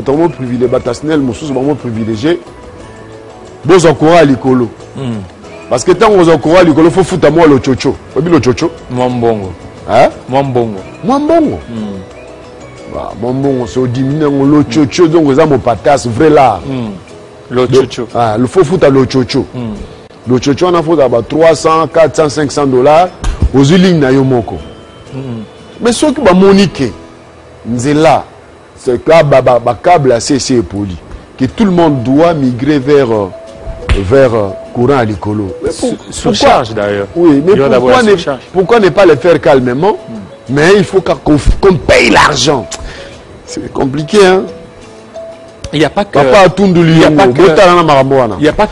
vraiment privilégié, Batasnel, Moussous, vraiment privilégié. Vous encouragez à l'écolo. Parce que tant que vous encouragez à l'écolo, il faut foutre à moi le chocho. Vous avez le chocho? Mwambongo. Hein? Mwambongo. Mwambongo. Mwambongo, c'est au diminué, le chocho, donc vous avez mon patas, vrai là. Le chocho. Ah, il faut foutre à le chocho. Le chocho, on a foutu à 300, 400, 500 $. Aux lignes na yomoko. Mais ceux qui va moniquer, c'est là, c'est que le câble assez poli. Que tout le monde doit migrer vers courant à l'écolo. Surcharge d'ailleurs. Oui, mais pourquoi ne pas le faire calmement? Mais il faut qu'on paye l'argent. C'est compliqué, hein? Il n'y a pas que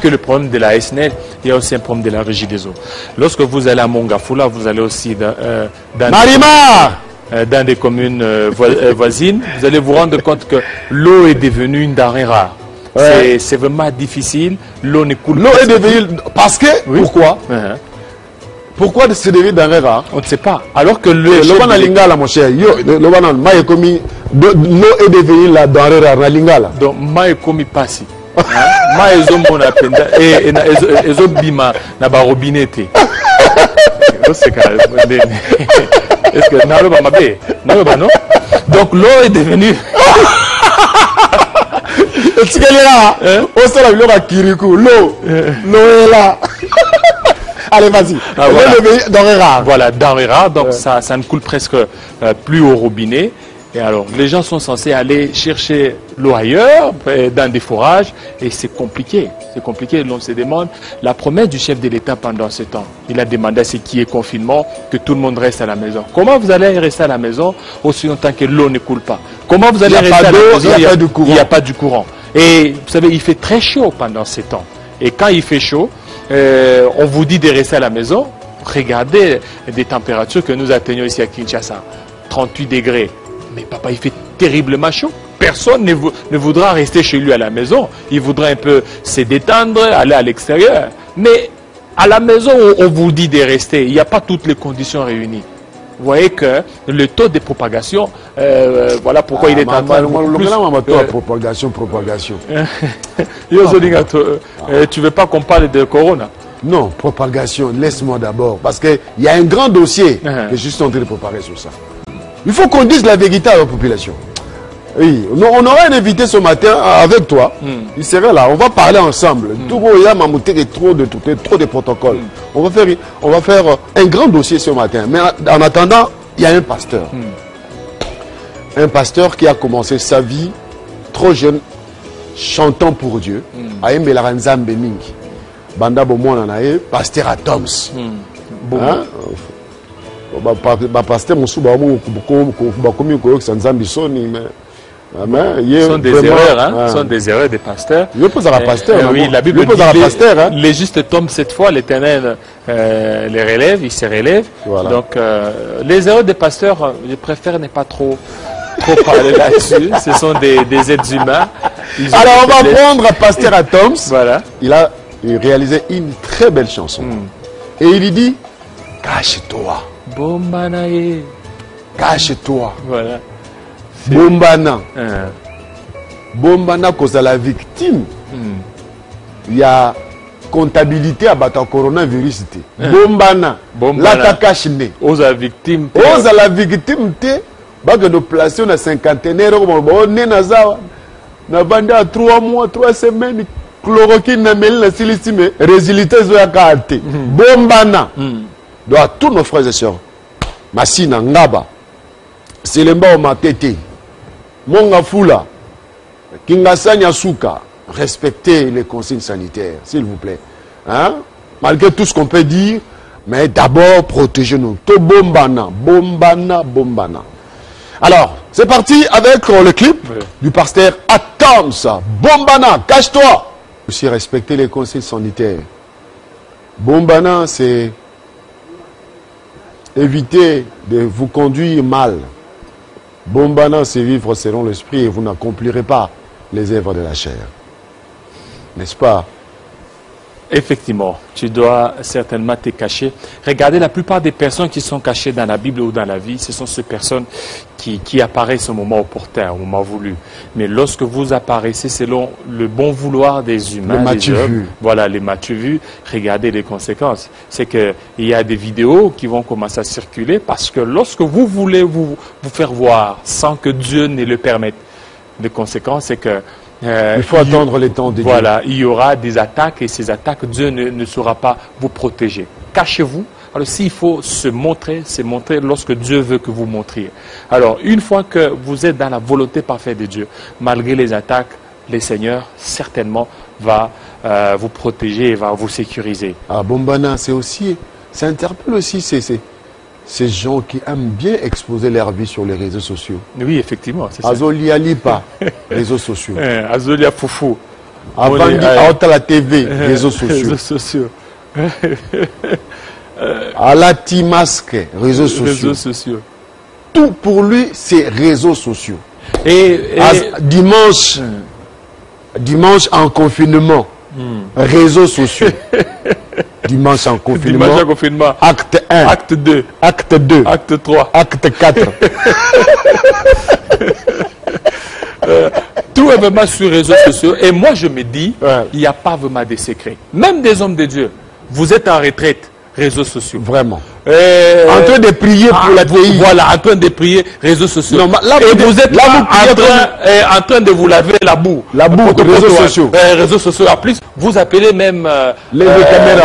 le problème de la SNEL, il y a aussi un problème de la régie des eaux. Lorsque vous allez à Mongafula, vous allez aussi dans des communes voisines, vous allez vous rendre compte que l'eau est devenue une denrée rare. Ouais. C'est vraiment difficile. L'eau ne coule pas. L'eau est devenue... Parce que... Oui. Pourquoi Pourquoi c'est devenu denrée rare? On ne sait pas. Alors que l'eau est devenue la denrée rare. Donc, ma komi passi. Ma ezomona penda et ezobima na ba robinete. C'est est-ce que naloba mabe? Naloba non? Donc l'eau est devenue l'eau est là. Allez, vas-y. Denrée rare. Voilà, denrée rare. Donc ça ne coule presque plus au robinet. Et alors, les gens sont censés aller chercher l'eau ailleurs, dans des forages, et c'est compliqué. C'est compliqué. On se demande la promesse du chef de l'État pendant ce temps. Il a demandé à ce qui est confinement que tout le monde reste à la maison. Comment vous allez rester à la maison aussi longtemps que l'eau ne coule pas? Comment vous allez rester à la maison? Il n'y a pas de courant. Et vous savez, il fait très chaud pendant ces temps. Et quand il fait chaud, on vous dit de rester à la maison. Regardez des températures que nous atteignons ici à Kinshasa. 38 degrés. Mais papa, il fait terriblement chaud. Personne ne voudra rester chez lui à la maison. Il voudra un peu se détendre, aller à l'extérieur. Mais à la maison, on vous dit de rester. Il n'y a pas toutes les conditions réunies. Vous voyez que le taux de propagation, voilà pourquoi il est en train de... Propagation. Tu ne veux pas qu'on parle de Corona? Non, propagation, laisse-moi d'abord. Parce qu'il y a un grand dossier que je suis en train de préparer sur ça. Il faut qu'on dise la vérité à la population. Oui, on aura un invité ce matin avec toi. Il serait là. On va parler ensemble. Il y a trop de protocoles. On va faire un grand dossier ce matin. Mais en attendant, il y a un pasteur. Un pasteur qui a commencé sa vie trop jeune, chantant pour Dieu. Banda Bomonanae, pasteur à Toms. Pasteur Moussou sont des erreurs, hein? Sont des erreurs des pasteurs. Oui, la Bible dit les justes tombent cette fois, l'Éternel les relève, il se relève. Voilà. Donc les erreurs des pasteurs, je préfère ne pas trop parler là-dessus. Ce sont des êtres humains. Alors on va prendre pasteur à Toms. Voilà. Il a réalisé une très belle chanson. Et il lui dit, cache-toi. Bombanae. Cache-toi. Voilà. Bombana. Bombana cause à la victime. Il y a comptabilité à battre coronavirus. Bombana. Là, t'as caché. Aux à victime. Aux à la victime. Bague de place, on a cinquantenaire. On est na bande à 3 mois, 3 semaines. Chloroquine na mel na silistime. Résultat zo ya karte. Bombana. Donc à tous nos frères et sœurs. Masina Ngaba. Selemba Omatete. Monga Fula. Kingasanya Souka. Respectez les consignes sanitaires, s'il vous plaît. Hein? Malgré tout ce qu'on peut dire, mais d'abord protégez-nous. To bombana, bombana, bombana. Alors, c'est parti avec le clip du pasteur Atoms. Bombana, cache-toi. Aussi respecter les consignes sanitaires. Bombana, c'est éviter de vous conduire mal. Bombana, c'est vivre selon l'esprit et vous n'accomplirez pas les œuvres de la chair. N'est-ce pas? Effectivement, tu dois certainement te cacher. Regardez, la plupart des personnes qui sont cachées dans la Bible ou dans la vie, ce sont ces personnes qui apparaissent au moment opportun, au moment voulu. Mais lorsque vous apparaissez selon le bon vouloir des humains, des hommes, voilà, les m'as-tu vu, regardez les conséquences. C'est qu'il y a des vidéos qui vont commencer à circuler parce que lorsque vous voulez vous faire voir sans que Dieu ne le permette, les conséquences, c'est que il faut attendre les temps de Dieu. Voilà, il y aura des attaques et ces attaques, Dieu ne saura pas vous protéger. Cachez-vous. Alors s'il faut se montrer, c'est montrer lorsque Dieu veut que vous montriez. Alors une fois que vous êtes dans la volonté parfaite de Dieu, malgré les attaques, le Seigneur certainement va vous protéger et va vous sécuriser. Ah, Bombana, c'est aussi, ça interpelle aussi ces gens qui aiment bien exposer leur vie sur les réseaux sociaux. Oui, effectivement, c'est ça. Azolia Lipa, réseaux sociaux. Azolia Foufou. Avandi à la TV, réseaux sociaux. Réseaux sociaux. Alati Masque, réseaux sociaux. Réseaux sociaux. Tout pour lui, c'est réseaux sociaux. Et dimanche en confinement, réseaux sociaux. Dimanche en confinement. Dimanche en confinement. Acte 1. Acte 2. Acte 2. Acte 3. Acte 4. Tout est vraiment sur les réseaux sociaux. Et moi, je me dis, il n'y a pas vraiment de secret. Même des hommes de Dieu, vous êtes en retraite, réseaux sociaux. Vraiment. En train de prier pour la pays. Voilà, en train de prier, réseaux sociaux. Non, là, et vous êtes là, en train de vous laver la boue. La boue, réseaux sociaux. Réseaux sociaux. En plus, vous appelez même les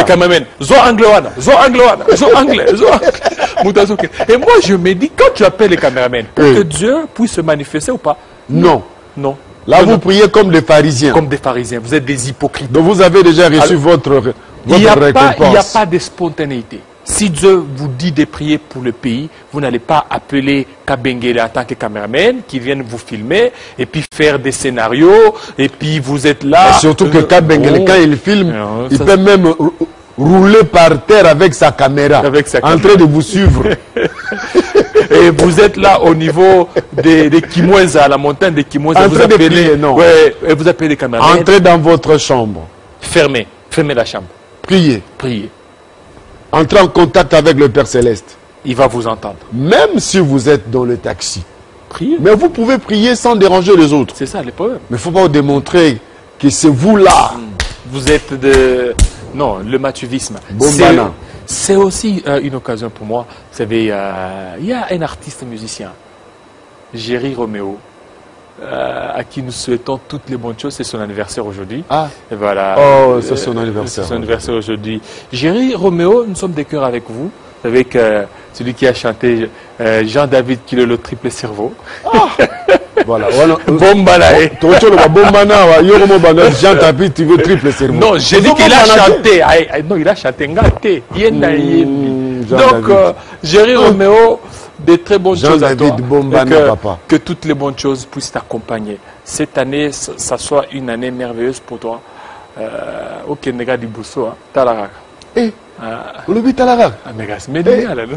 caméramans. Zo angloana, zo angloana, zo anglais, zo anglais. Et moi, je me dis, quand tu appelles les caméramans, pour que Dieu puisse se manifester ou pas? Non. Non. Là, vous priez comme des pharisiens. Comme des pharisiens. Vous êtes des hypocrites. Donc, vous avez déjà reçu votre récompense. Il n'y a pas de spontanéité. Si Dieu vous dit de prier pour le pays, vous n'allez pas appeler Kabengele en tant que caméraman qui viennent vous filmer et puis faire des scénarios et puis vous êtes là. Et surtout que Kabengele, quand il filme, il peut même rouler par terre avec sa caméra, en train de vous suivre. Et vous êtes là au niveau des Kimweza, la montagne des Kimweza. Vous appelez, non. Ouais, et vous appelez les caméramans. Entrez dans votre chambre. Fermez la chambre. Priez. Priez. Entrez en contact avec le Père Céleste. Il va vous entendre. Même si vous êtes dans le taxi. Priez. Mais vous pouvez prier sans déranger les autres. C'est ça le problème. Mais il ne faut pas vous démontrer que c'est vous là. Vous êtes de... Non, le mathuvisme. C'est aussi une occasion pour moi. Vous savez, il y a un artiste musicien, Jerry Romeo, à qui nous souhaitons toutes les bonnes choses. C'est son anniversaire aujourd'hui. Ah, et voilà. Oh, c'est son anniversaire. C'est son anniversaire aujourd'hui. Jerry Romeo, nous sommes de cœur avec vous, avec celui qui a chanté Jean-David qui est le triple cerveau. Ah. Voilà. Bombana. Jean-David, tu veux triple cerveau. Non, j'ai dit qu'il a chanté. Non, il a chanté Ngate. Donc, Jerry Romeo, des très bonnes choses à toi. Que toutes les bonnes choses puissent t'accompagner. Cette année, ça soit une année merveilleuse pour toi. Au Kenega du Bousso, Talaraka. Le but Talaraka. Ah, mais c'est médical.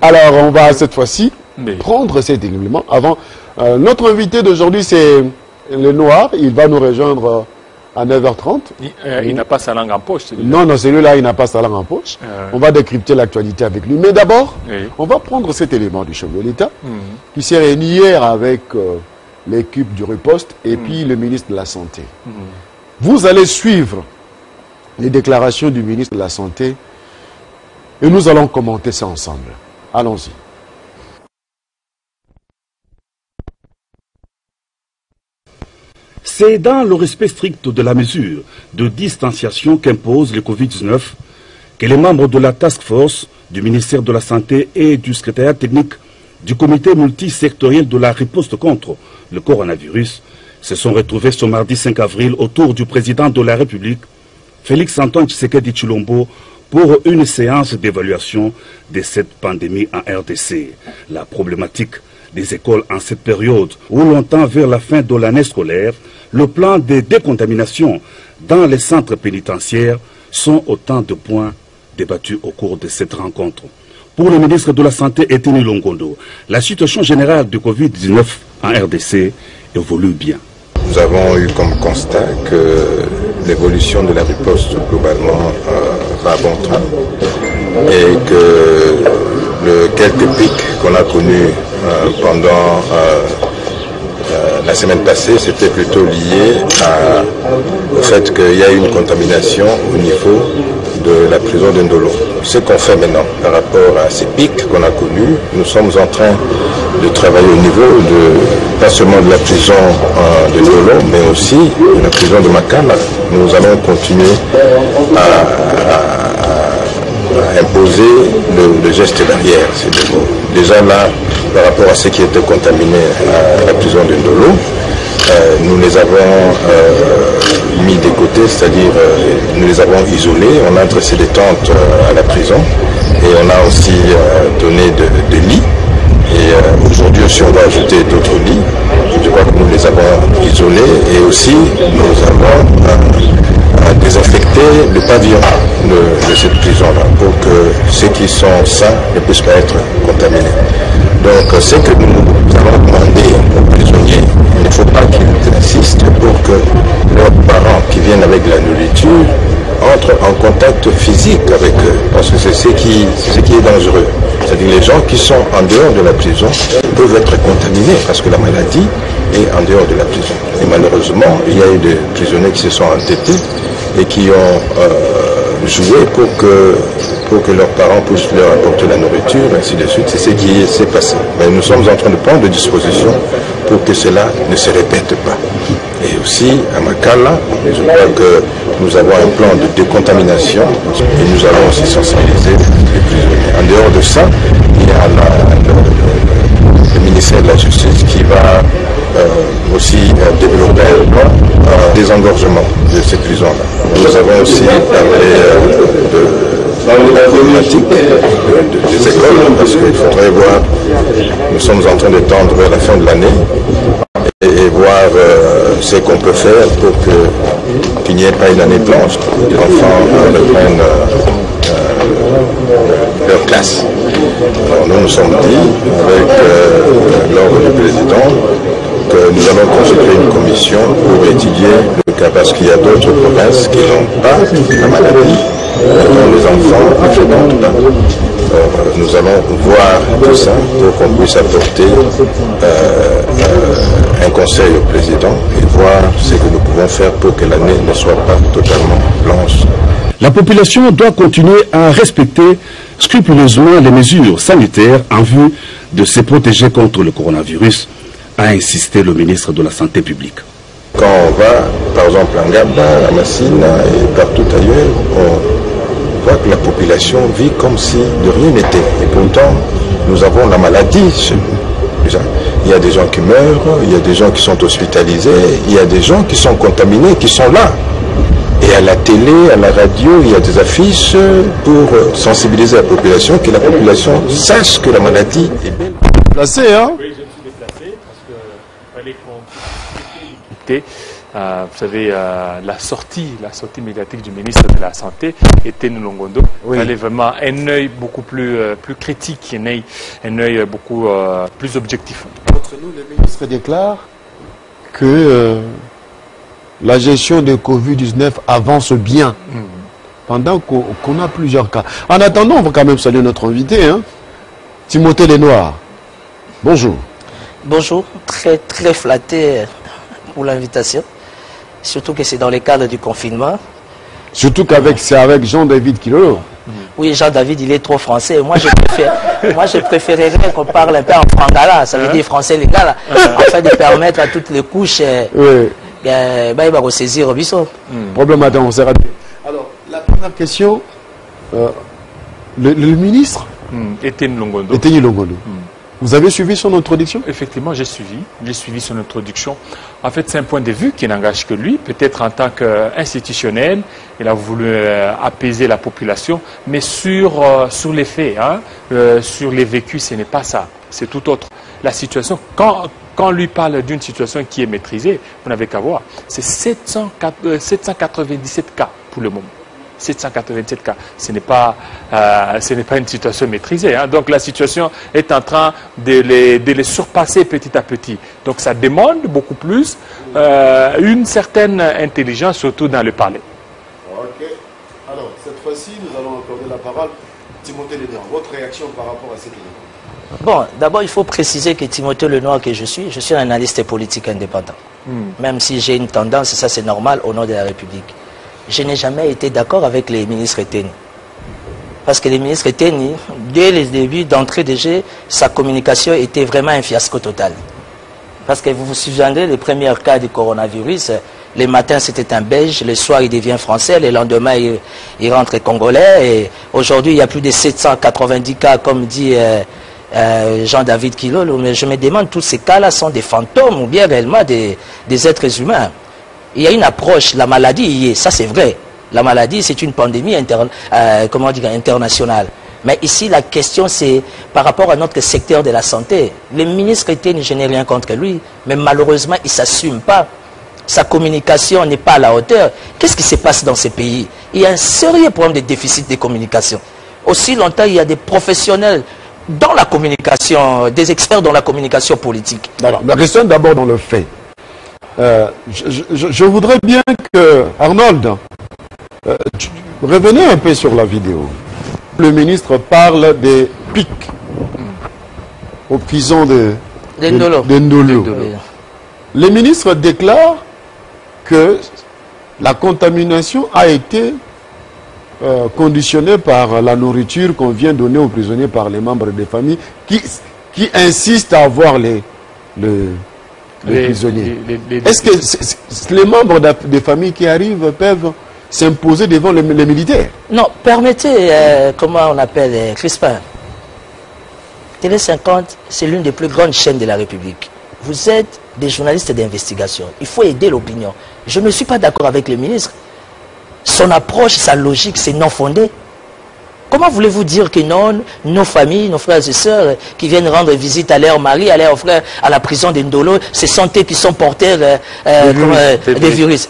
Alors, on va cette fois-ci prendre cet élément. Avant, notre invité d'aujourd'hui, c'est le Noir. Il va nous rejoindre à 9h30. Il n'a pas sa langue en poche. Non, celui-là, il n'a pas sa langue en poche. On va décrypter l'actualité avec lui. Mais d'abord, on va prendre cet élément du chef de l'État qui s'est réuni hier avec l'équipe du Riposte et puis le ministre de la Santé. Vous allez suivre les déclarations du ministre de la Santé et nous allons commenter ça ensemble. Allons-y. C'est dans le respect strict de la mesure de distanciation qu'impose le Covid-19 que les membres de la task force du ministère de la Santé et du secrétariat technique du comité multisectoriel de la riposte contre le coronavirus se sont retrouvés ce mardi 5 avril autour du président de la République, Félix-Antoine Tshisekedi Tshilombo, pour une séance d'évaluation de cette pandémie en RDC. La problématique des écoles en cette période où l'on tend vers la fin de l'année scolaire, le plan de décontamination dans les centres pénitentiaires sont autant de points débattus au cours de cette rencontre. Pour le ministre de la Santé, Eteni Longondo, la situation générale du Covid-19 en RDC évolue bien. nous avons eu comme constat que l'évolution de la riposte globalement va à bon train et que le quelques pics qu'on a connus pendant la semaine passée, c'était plutôt lié au fait qu'il y a eu une contamination au niveau de la prison de Ndolo. Ce qu'on fait maintenant par rapport à ces pics qu'on a connus, nous sommes en train de travailler au niveau pas seulement de la prison de Ndolo, mais aussi de la prison de Makala. Nous allons continuer à imposer le geste barrière. Déjà là, par rapport à ce qui était contaminé à la prison de Ndolo, nous les avons mis de côté, c'est-à-dire nous les avons isolés. On a dressé des tentes à la prison et on a aussi donné de lits. Et aujourd'hui aussi on va ajouter d'autres lits. Je crois que nous les avons isolés et aussi nous avons désinfecté le pavillon de cette prison-là pour que ceux qui sont sains ne puissent pas être contaminés. Donc c'est que nous allons demander aux prisonniers, il ne faut pas qu'ils insistent pour que leurs parents qui viennent avec la nourriture entrent en contact physique avec eux, parce que c'est ce qui est dangereux. C'est-à-dire les gens qui sont en dehors de la prison peuvent être contaminés parce que la maladie est en dehors de la prison. Et malheureusement, il y a eu des prisonniers qui se sont entêtés et qui ont joué pour que leurs parents puissent leur apporter la nourriture, ainsi de suite. C'est ce qui s'est passé. Mais nous sommes en train de prendre des dispositions pour que cela ne se répète pas. Et aussi, à Makala, je crois que nous avons un plan de décontamination et nous allons aussi sensibiliser les prisonniers. En dehors de ça, il y a le ministère de la Justice qui va aussi développer un plan de désengorgement de ces prisons-là. Nous avons aussi parlé de la problématique des écoles, parce qu'il faudrait voir, nous sommes en train de tendre vers la fin de l'année et voir ce qu'on peut faire pour qu'il n'y ait pas une année blanche, que les enfants reprennent leur classe. Alors nous nous sommes dit, avec l'ordre du président, que nous allons constituer une commission pour étudier le cas, parce qu'il y a d'autres provinces qui n'ont pas la maladie, dont les enfants ne fréquentent pas. Nous allons voir tout ça pour qu'on puisse apporter un conseil au président et voir ce que nous pouvons faire pour que l'année ne soit pas totalement blanche. La population doit continuer à respecter scrupuleusement les mesures sanitaires en vue de se protéger contre le coronavirus, a insisté le ministre de la Santé publique. Quand on va, par exemple, en Gaba, à Massina et partout ailleurs, on voit que la population vit comme si de rien n'était. Et pourtant, nous avons la maladie chez nous. Déjà, il y a des gens qui meurent, il y a des gens qui sont hospitalisés, il y a des gens qui sont contaminés, qui sont là. Et à la télé, à la radio, il y a des affiches pour sensibiliser la population, que la population sache que la maladie est belle. Placé, hein? Oui, je me suis déplacé parce qu'il fallait qu'on puisse. Vous savez, la sortie médiatique du ministre de la Santé était Nulongondo. Oui. Il fallait vraiment un œil beaucoup plus critique, un œil beaucoup plus objectif. Entre nous, le ministre déclare que la gestion de Covid-19 avance bien, pendant qu'on a plusieurs cas. En attendant, on va quand même saluer notre invité, hein, Timothée Lenoir. Bonjour. Bonjour, très très flatté pour l'invitation. Surtout que c'est dans le cadre du confinement. Surtout qu'avec c'est avec Jean-David Kilolo. Oui, Jean-David, il est trop français. Moi, je préférerais qu'on parle un peu en frangala, ça veut dire français légal, afin de permettre à toutes les couches il va ressaisir au biseau. Problème, attends, on s'est raté. Alors, la première question, le ministre Étienne Longondo. Vous avez suivi son introduction? Effectivement, j'ai suivi son introduction. En fait, c'est un point de vue qui n'engage que lui. Peut-être en tant qu'institutionnel, il a voulu apaiser la population, mais sur les faits, hein, sur les vécus, ce n'est pas ça. C'est tout autre. La situation, quand on lui parle d'une situation qui est maîtrisée, vous n'avez qu'à voir. C'est 797 cas pour le moment. 787 cas. Ce n'est pas une situation maîtrisée. Hein. Donc la situation est en train de les surpasser petit à petit. Donc ça demande beaucoup plus une certaine intelligence, surtout dans le palais. Ok. Alors, cette fois-ci, nous allons accorder la parole à Timothée Lenoir. Votre réaction par rapport à cette élément? Bon, d'abord, il faut préciser que Timothée Lenoir que je suis un analyste politique indépendant. Même si j'ai une tendance, et ça c'est normal, au nom de la République. Je n'ai jamais été d'accord avec les ministres Teni. Parce que les ministres Teni, dès les débuts d'entrée de jeu, sa communication était vraiment un fiasco total. Parce que vous vous souvenez, les premiers cas du coronavirus, les matins c'était un Belge, le soir il devient français, le lendemain il rentre congolais. Et aujourd'hui il y a plus de 790 cas, comme dit Jean-David Kilolo. Mais je me demande, tous ces cas-là sont des fantômes ou bien réellement des êtres humains. Il y a une approche, la maladie y est, ça c'est vrai. La maladie c'est une pandémie internationale. Mais ici la question c'est par rapport à notre secteur de la santé. Le ministre Teni, je n'ai rien contre lui, mais malheureusement il ne s'assume pas. Sa communication n'est pas à la hauteur. Qu'est-ce qui se passe dans ces pays? Il y a un sérieux problème de déficit de communication. Aussi longtemps il y a des professionnels dans la communication, des experts dans la communication politique. Alors, restons d'abord dans le fait. Je voudrais bien que, Arnold, revenez un peu sur la vidéo. Le ministre parle des pics aux prisons de Ndolo. Le ministre déclare que la contamination a été conditionné par la nourriture qu'on vient donner aux prisonniers par les membres des familles qui insistent à avoir les prisonniers. Est-ce que les membres des familles qui arrivent peuvent s'imposer devant les militaires? Non, permettez, comment on appelle, Crispin. Télé 50, c'est l'une des plus grandes chaînes de la République. Vous êtes des journalistes d'investigation. Il faut aider l'opinion. Je ne suis pas d'accord avec le ministre. Son approche, sa logique, c'est non fondé. Comment voulez-vous dire que non, nos familles, nos frères et sœurs qui viennent rendre visite à leur mari, à leurs frères, à la prison de Ndolo, ce sont eux qui sont porteurs des virus.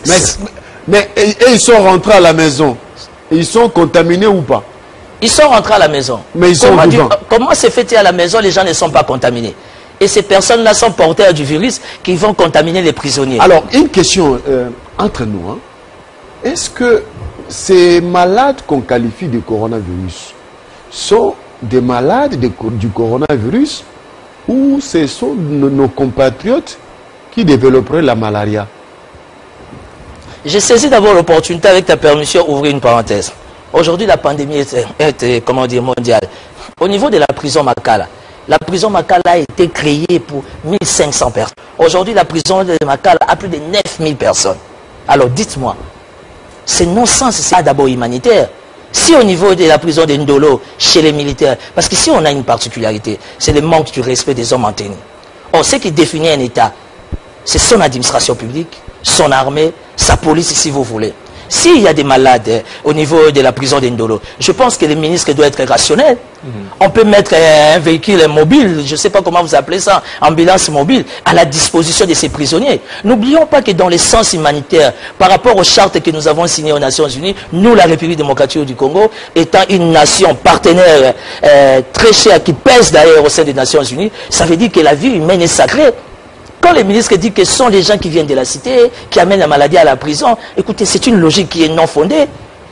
Mais ils sont rentrés à la maison. Ils sont contaminés ou pas? Ils sont rentrés à la maison. Mais ils sont vivants. Comment se fait-il à la maison, les gens ne sont pas contaminés? Et ces personnes-là sont porteurs du virus qui vont contaminer les prisonniers. Alors, une question entre nous. Hein. Est-ce que ces malades qu'on qualifie de coronavirus sont des malades du coronavirus ou ce sont nos compatriotes qui développeraient la malaria? J'ai saisi d'abord l'opportunité, avec ta permission, ouvrir une parenthèse. Aujourd'hui, la pandémie est comment dire, mondiale. Au niveau de la prison Makala, la prison Makala a été créée pour 1500 personnes. Aujourd'hui, la prison de Makala a plus de 9000 personnes. Alors, dites-moi, c'est non-sens, c'est pas d'abord humanitaire. Si au niveau de la prison de Ndolo, chez les militaires, parce qu'ici on a une particularité, c'est le manque du respect des hommes en tenue. On sait qui définit un État, c'est son administration publique, son armée, sa police si vous voulez. S'il y a des malades au niveau de la prison d'Indolo, je pense que le ministre doit être rationnel. On peut mettre un véhicule mobile, je ne sais pas comment vous appelez ça, ambulance mobile, à la disposition de ces prisonniers. N'oublions pas que dans le sens humanitaire, par rapport aux chartes que nous avons signées aux Nations Unies, nous, la République démocratique du Congo, étant une nation partenaire très chère, qui pèse d'ailleurs au sein des Nations Unies, ça veut dire que la vie humaine est sacrée. Quand les ministres disent que ce sont les gens qui viennent de la cité, qui amènent la maladie à la prison, écoutez, c'est une logique qui est non fondée.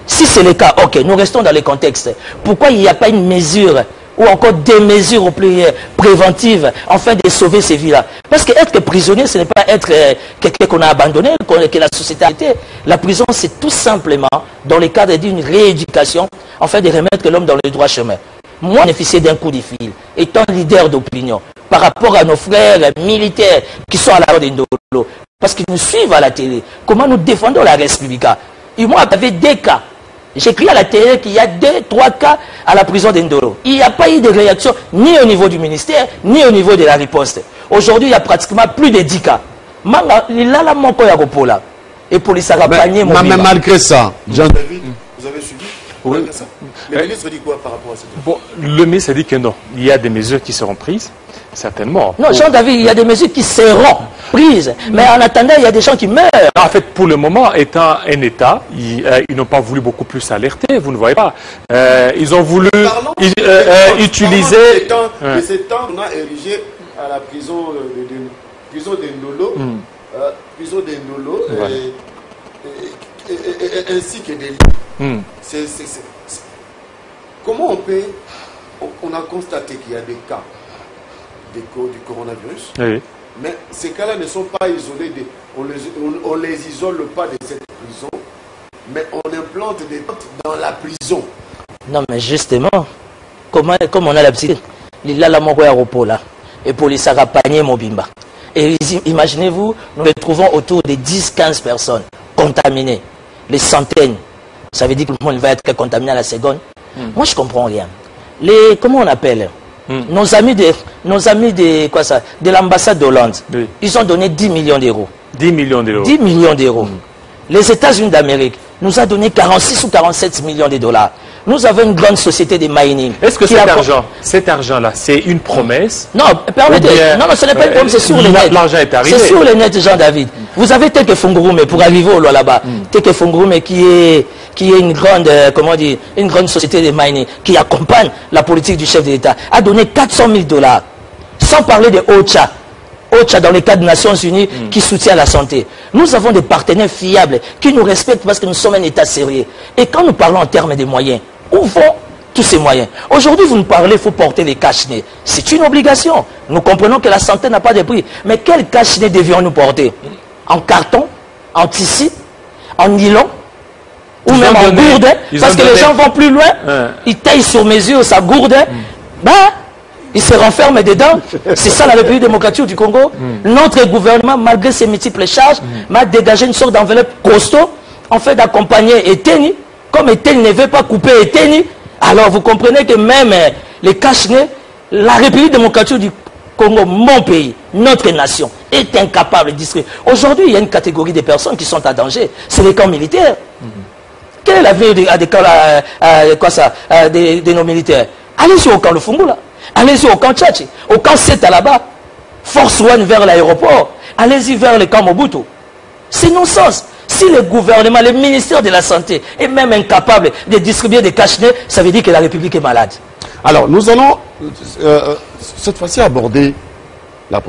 Si c'est le cas, ok, nous restons dans le contexte. Pourquoi il n'y a pas une mesure, ou encore des mesures plus préventives, afin de sauver ces vies-là? Parce qu'être prisonnier, ce n'est pas être quelqu'un qu'on a abandonné, que la société a été. La prison, c'est tout simplement dans le cadre d'une rééducation, afin de remettre l'homme dans le droit chemin. Moi, bénéficier d'un coup de fil, étant leader d'opinion, par rapport à nos frères militaires qui sont à la rue d'Indolo, parce qu'ils nous suivent à la télé, comment nous défendons la République. Et moi, j'avais des cas. J'écris à la télé qu'il y a 2-3 cas à la prison d'Indolo. Il n'y a pas eu de réaction ni au niveau du ministère, ni au niveau de la riposte. Aujourd'hui, il y a pratiquement plus de 10 cas. Et pour les mais malgré ça, Jean-David, vous avez suivi? Oui. Ça. Le ministre dit quoi par rapport à ça? Bon, le ministre a dit que non. Il y a des mesures qui seront prises, certainement. Non, Jean-David, il y a des mesures qui seront prises. Mais en attendant, il y a des gens qui meurent. En fait, pour le moment, étant un État, ils n'ont pas voulu beaucoup plus alerter, vous ne voyez pas. Ils ont voulu utiliser... De ces temps, on a érigé à la prison d'Endolo, prison d'Endolo, ainsi que des lits. Comment on peut... On a constaté qu'il y a des cas du coronavirus, Oui. mais ces cas-là ne sont pas isolés. On les isole pas de cette prison, mais on implante des tentes dans la prison. Non, mais justement, comme on a l'habitude, il a la mort à repos là, et pour les sarapanier Mobimba. Et imaginez-vous, nous les trouvons autour de 10-15 personnes contaminées, les centaines. Ça veut dire que le monde va être contaminé à la seconde. Moi, je comprends rien. Comment on appelle nos amis de quoi ça, de l'ambassade d'Hollande, Oui. ils ont donné 10 millions d'euros. 10 millions d'euros. 10 millions d'euros. Les États-Unis d'Amérique nous a donné 46 ou 47 millions de dollars. Nous avons une grande société de mining. Est-ce que cet argent-là, c'est une promesse? Non, permettez. Non, ce n'est pas une promesse, c'est sur les net. L'argent est arrivé. C'est sur les net, Jean-David. Vous avez Teke Fungurume pour arriver au là-bas. Teke Fungurume qui est une grande, une grande société de mining qui accompagne la politique du chef de l'État, a donné 400 000 dollars. Sans parler de OCHA. OCHA dans le cadre des Nations Unies qui soutient la santé. Nous avons des partenaires fiables qui nous respectent parce que nous sommes un État sérieux. Et quand nous parlons en termes de moyens, où vont tous ces moyens? Aujourd'hui, vous nous parlez, il faut porter les cache-nez. C'est une obligation. Nous comprenons que la santé n'a pas de prix. Mais quel cache-nez devions-nous porter? En carton? En tissu? En nylon? Ou même en gourde? Parce que les gens vont plus loin. Ils taillent sur mesure sa gourde. Ils se renferment dedans. C'est ça la République démocratique du Congo. Notre gouvernement, malgré ses multiples charges, m'a dégagé une sorte d'enveloppe costaud en fait d'accompagner Eteni. Comme Eteni ne veut pas couper Eteni, alors vous comprenez que même les cache-nez, la République démocratique du Congo, mon pays, notre nation, est incapable de distribuer. Aujourd'hui, il y a une catégorie de personnes qui sont en danger. C'est les camps militaires. Quel est l'avenir de nos militaires? Allez-y au camp de Fungula. Allez-y au camp Tchatchi, au camp Seta là-bas, Force One vers l'aéroport, allez-y vers le camp Mobutu. C'est non-sens. Si le gouvernement, le ministère de la Santé est même incapable de distribuer des cache-nez, ça veut dire que la République est malade. Alors, nous allons cette fois-ci aborder la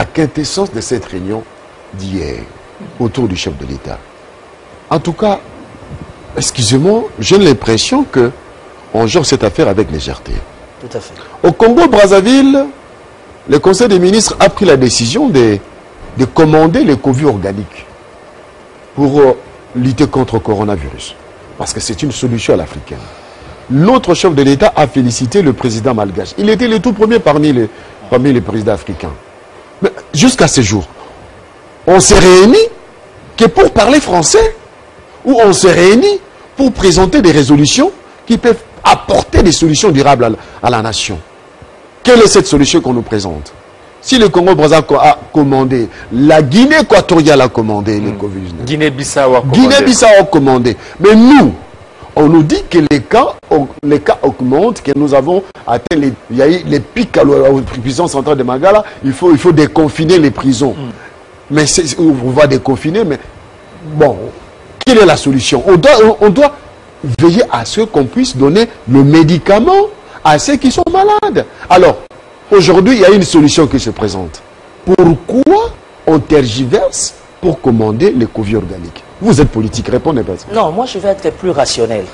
quintessence de cette réunion d'hier autour du chef de l'État. En tout cas, excusez-moi, j'ai l'impression que on gère cette affaire avec légèreté. Tout à fait. Au Congo-Brazzaville, le Conseil des ministres a pris la décision de commander les Covid organiques pour lutter contre le coronavirus. Parce que c'est une solution à l'africaine. Notre chef de l'État a félicité le président malgache. Il était le tout premier parmi les présidents africains. Mais jusqu'à ce jour, on s'est réunis que pour parler français, ou on s'est réunis pour présenter des résolutions qui peuvent apporter des solutions durables à la nation. Quelle est cette solution qu'on nous présente? Si le Congo-Brazzaville a commandé, la Guinée équatoriale a commandé le Covid-19. Guinée-Bissau a commandé. Guinée-Bissau a commandé. Mais nous, on nous dit que les cas augmentent, que nous avons atteint il y a eu les pics à la prison centrale de Mangala, il faut déconfiner les prisons. Mais on va déconfiner, mais bon, quelle est la solution? On doit veiller à ce qu'on puisse donner le médicament à ceux qui sont malades. Alors, aujourd'hui, il y a une solution qui se présente. Pourquoi on tergiverse pour commander les Covid organiques? Vous êtes politique, répondez pas. Non, moi je vais être plus rationnel.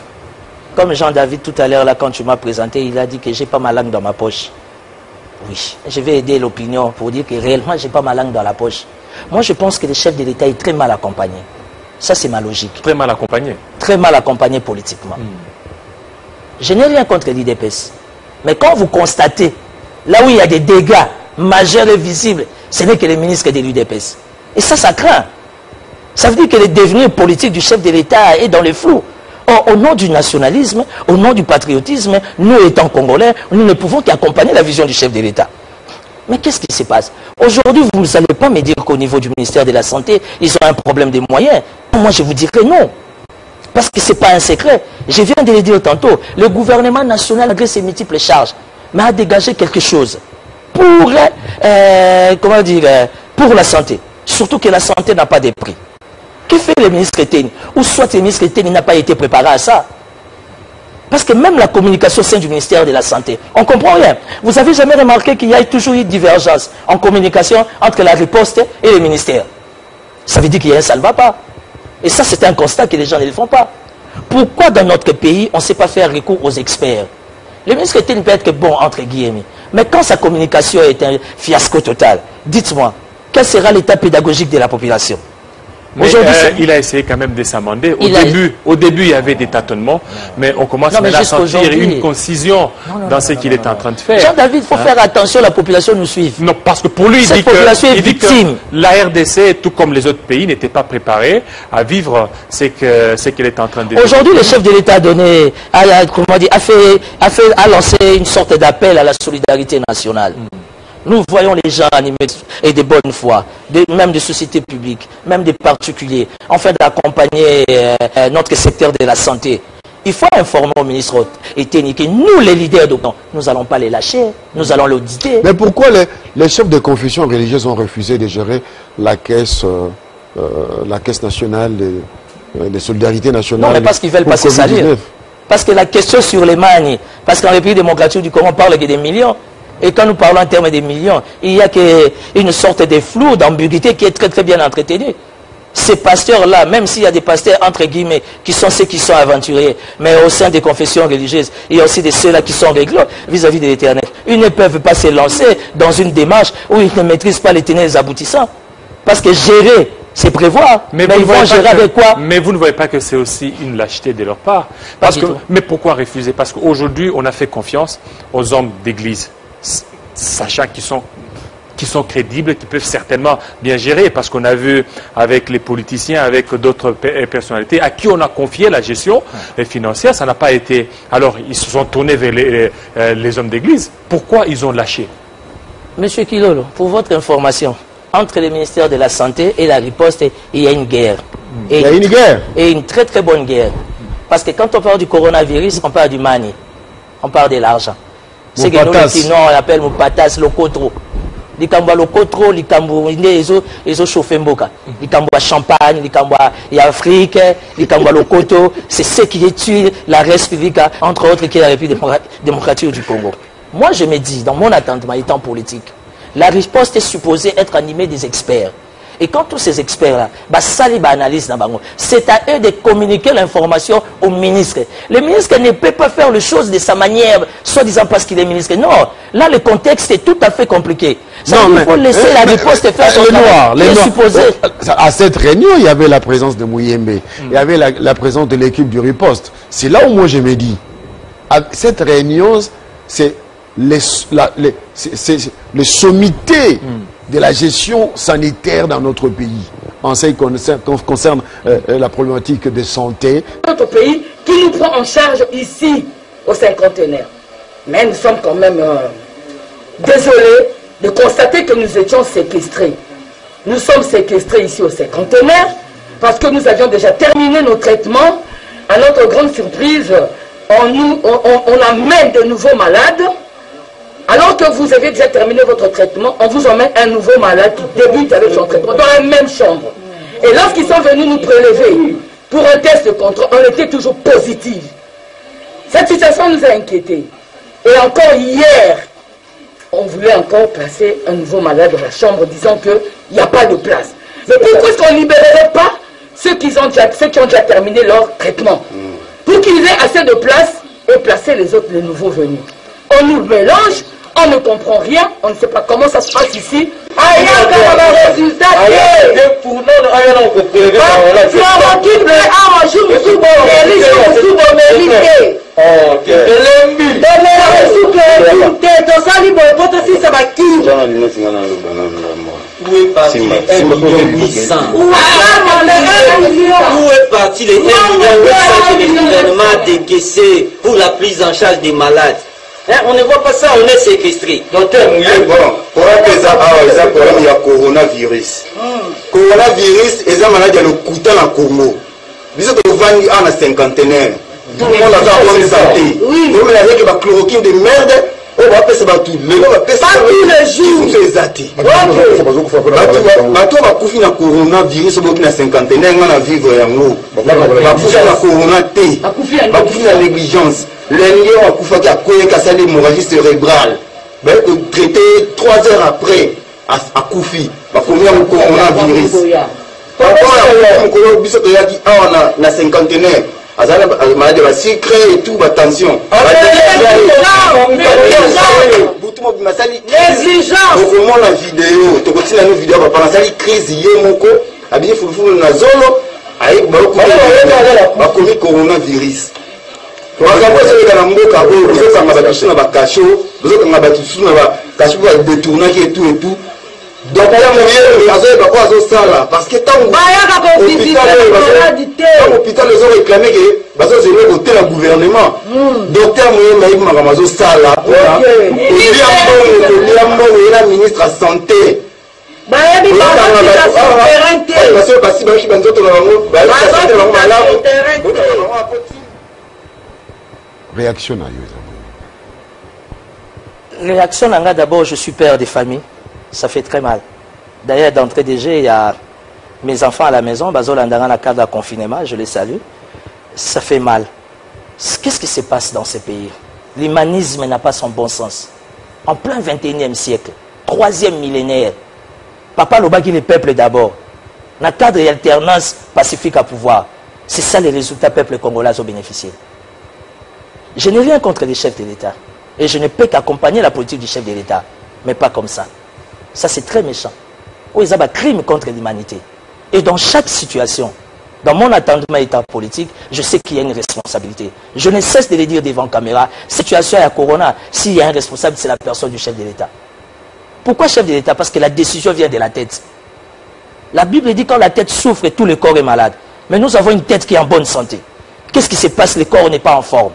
Comme Jean-David tout à l'heure, là, quand tu m'as présenté, il a dit que j'ai pas ma langue dans ma poche. Oui, je vais aider l'opinion pour dire que réellement, j'ai pas ma langue dans la poche. Moi, je pense que le chef de l'État est très mal accompagné. Ça, c'est ma logique. Très mal accompagné. Très mal accompagné politiquement. Je n'ai rien contre l'IDPS. Mais quand vous constatez, là où il y a des dégâts majeurs et visibles, ce n'est que les ministres de l'UDPS. Et ça craint. Ça veut dire que le devenir politique du chef de l'État est dans les flous. Or, au nom du nationalisme, au nom du patriotisme, nous étant Congolais, nous ne pouvons qu'accompagner la vision du chef de l'État. Mais qu'est-ce qui se passe? Aujourd'hui, vous n'allez pas me dire qu'au niveau du ministère de la Santé, ils ont un problème de moyens. Moi, je vous dirais non. Parce que ce n'est pas un secret. Je viens de le dire tantôt. Le gouvernement national, malgré ses multiples charges, mais a dégagé quelque chose pour, comment dire, pour la santé. Surtout que la santé n'a pas de prix. Que fait le ministre Teni? Ou soit le ministre Teni n'a pas été préparé à ça. Parce que même la communication au sein du ministère de la Santé, on ne comprend rien. Vous avez jamais remarqué qu'il y a toujours eu divergence en communication entre la riposte et le ministère? Ça veut dire qu'il y a un ça ne va pas. Et ça, c'est un constat que les gens ne le font pas. Pourquoi dans notre pays, on ne sait pas faire recours aux experts? Le ministre Teni peut être bon, entre guillemets. Mais quand sa communication est un fiasco total, dites-moi, quel sera l'état pédagogique de la population? Il a essayé quand même de s'amender. Au début, il y avait des tâtonnements, mais on commence maintenant à sentir une concision dans ce qu'il est en train de faire. Jean-David, il faut faire attention, la population nous suit. Non, parce que pour lui, il dit que la RDC, tout comme les autres pays, n'était pas préparé à vivre ce qu'il est en train de vivre. Aujourd'hui, le chef de l'État a lancé une sorte d'appel à la solidarité nationale. Nous voyons les gens animés et de bonne foi, même des sociétés publiques, même des particuliers, en fait d'accompagner notre secteur de la santé. Il faut informer au ministre Teni que nous, les leaders d'opinion, nous n'allons pas les lâcher, nous allons l'auditer. Mais pourquoi les chefs de confession religieuse ont refusé de gérer la caisse nationale de solidarité nationale? Non, mais parce qu'ils veulent pas se salir. Parce que la question sur les manies, parce qu'en République démocratique du Congo, on parle que des millions. Et quand nous parlons en termes de millions, il y a une sorte de flou, d'ambiguïté qui est très très bien entretenue. Ces pasteurs-là, même s'il y a des pasteurs entre guillemets, qui sont ceux qui sont aventuriers, mais au sein des confessions religieuses, il y a aussi de ceux-là qui sont réglo vis-à-vis de l'Éternel. Ils ne peuvent pas se lancer dans une démarche où ils ne maîtrisent pas les tenants et les aboutissants. Parce que gérer, c'est prévoir. Mais ils vont gérer avec quoi? Mais vous ne voyez pas que c'est aussi une lâcheté de leur part. Mais pourquoi refuser? Parce qu'aujourd'hui, on a fait confiance aux hommes d'église, sachant qu'ils sont crédibles, qui peuvent certainement bien gérer, parce qu'on a vu avec les politiciens, avec d'autres personnalités à qui on a confié la gestion financière, ça n'a pas été... Alors, ils se sont tournés vers les hommes d'église. Pourquoi ils ont lâché? Monsieur Kilolo, pour votre information, entre le ministère de la Santé et la riposte, il y a une guerre. Il y a une guerre? Et une très très bonne guerre. Parce que quand on parle du coronavirus, on parle du money. On parle de l'argent. C'est que nous, on appelle Moupatas, Lokotro. Likamba Lokotro, Likambo, ils ont chauffé Mboka. Likambo Champagne, Likambo Afrique, Likambo Lokoto. C'est ce qui étudie la République, entre autres, qui est la République démocratique du Congo. Moi, je me dis, dans mon attendement étant politique, la riposte est supposée être animée des experts. Et quand tous ces experts-là, c'est à eux de communiquer l'information au ministre. Le ministre ne peut pas faire les choses de sa manière, soi-disant parce qu'il est ministre. Non, là le contexte est tout à fait compliqué. Il faut laisser la riposte faire son travail. À cette réunion, il y avait la présence de Mouyembe, il y avait la présence de l'équipe du riposte. C'est là où moi je me dis, cette réunion, c'est les sommités de la gestion sanitaire dans notre pays, en ce qui concerne la problématique de santé. Notre pays qui nous prend en charge ici, au cinquantenaire. Mais nous sommes quand même désolés de constater que nous étions séquestrés. Nous sommes séquestrés ici au cinquantenaire parce que nous avions déjà terminé nos traitements. À notre grande surprise, on amène de nouveaux malades. Alors que vous avez déjà terminé votre traitement, on vous emmène un nouveau malade qui débute avec son traitement dans la même chambre. Et lorsqu'ils sont venus nous prélever pour un test de contrôle, on était toujours positif. Cette situation nous a inquiétés. Et encore hier, on voulait encore placer un nouveau malade dans la chambre, disant qu'il n'y a pas de place. Mais pourquoi est-ce qu'on ne libérerait pas ceux qui ont déjà terminé leur traitement, pour qu'ils aient assez de place et placer les autres, les nouveaux venus? On nous mélange, on ne comprend rien, on ne sait pas comment ça se passe ici. Où est parti les 1 800 Où est parti les 1 800 que le gouvernement a décaissé pour la prise en charge des malades? On ne voit pas ça, on est séquestré. Docteur, pour il y a coronavirus. Coronavirus, ils ont maladie le couteau en Congo. Bisous de Vandi en a cinquantenaire. Tout le monde a sa bonne santé. Oui. Donc, avec la chloroquine de merde, on va appeler ça tout. Le on va appeler ça tous les jours. Tout est zaté. Bato va couper na coronavirus au bout de la cinquantenaire, on a vivre en haut. Va couper na corona T. Va couper na négligence. Les liens va couper à quoi qu'à ça l'hémorragie cérébrale. Ben, traité 3 heures après à Koufi, va couper au coronavirus. Encore la cinquantenaire. Maladie va sucre et tout, attention. Négligence. Comment la vidéo, tu continues la vidéo, va pendant ça, il crise, il y a moko, habillé foufou na zolo, avec ma commis coronavirus. Donc, parce que tant l'hôpital, ils ont réclamé que parce que c'est voté le gouvernement. Docteur Mouyemba Sala, la ministre de la Santé. Réaction d'abord, je suis père de famille. Ça fait très mal. D'ailleurs, d'entrée de jeu, il y a mes enfants à la maison, dans la cadre de confinement, je les salue. Ça fait mal. Qu'est-ce qui se passe dans ces pays? L'humanisme n'a pas son bon sens. En plein 21e siècle, 3e millénaire, Papa Lobaki le peuple d'abord. Dans le cadre d'alternance pacifique à pouvoir. C'est ça les résultats peuple congolais ont bénéficié. Je n'ai rien contre les chefs de l'État. Et je ne peux qu'accompagner la politique du chef de l'État. Mais pas comme ça. Ça, c'est très méchant. Oh, ils ont un crime contre l'humanité. Et dans chaque situation, dans mon attendement état politique, je sais qu'il y a une responsabilité. Je ne cesse de le dire devant caméra. Situation à Corona, s'il y a un responsable, c'est la personne du chef de l'État. Pourquoi chef de l'État? Parce que la décision vient de la tête. La Bible dit quand la tête souffre, tout le corps est malade. Mais nous avons une tête qui est en bonne santé. Qu'est-ce qui se passe? Le corps n'est pas en forme.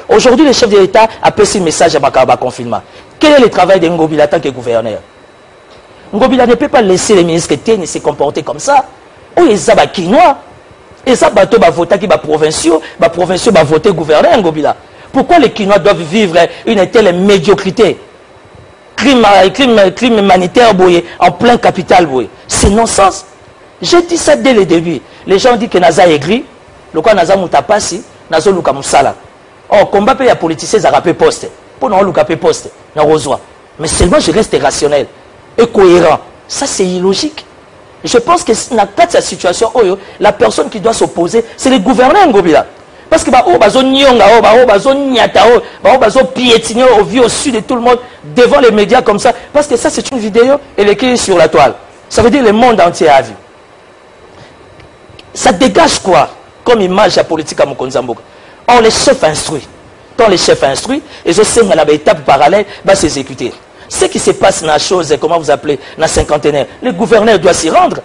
Aujourd'hui, le chef de l'État a passé un message à Makaba confinement. Quel est le travail de Ngobila en tant que gouverneur? Ngobila ne peut pas laisser les ministres se comporter comme ça. Oh, ils sont Kinois. Et ça, bateau va voter qui va provinciaux va voter gouverneur Ngobila. Pourquoi les Kinois doivent vivre une telle médiocrité? Crime humanitaire en plein capital. C'est non-sens. J'ai dit ça dès le début. Les gens disent que Naza est gris. Le quoi Naza Moutapasi, Nazo Luka Moussala. Oh, combat peut y a politiciens à rapper poste. Pour nous, Luka poste. Mais seulement je reste rationnel et cohérent. Ça, c'est illogique. Je pense que dans cette situation, la personne qui doit s'opposer, c'est le gouverneur Ngobila. Parce que piétiner au vu au sud de tout le monde devant les médias comme ça. Parce que ça, c'est une vidéo, elle est écrite sur la toile. Ça veut dire le monde entier a vu. Ça dégage quoi comme image à politique à Mokonzamboka? Or, les chefs instruits. Quand les chefs instruits, ils ont une étape parallèle, va s'exécuter. Ce qui se passe dans la chose, comment vous appelez, dans la cinquantenaire, le gouverneur doit s'y rendre.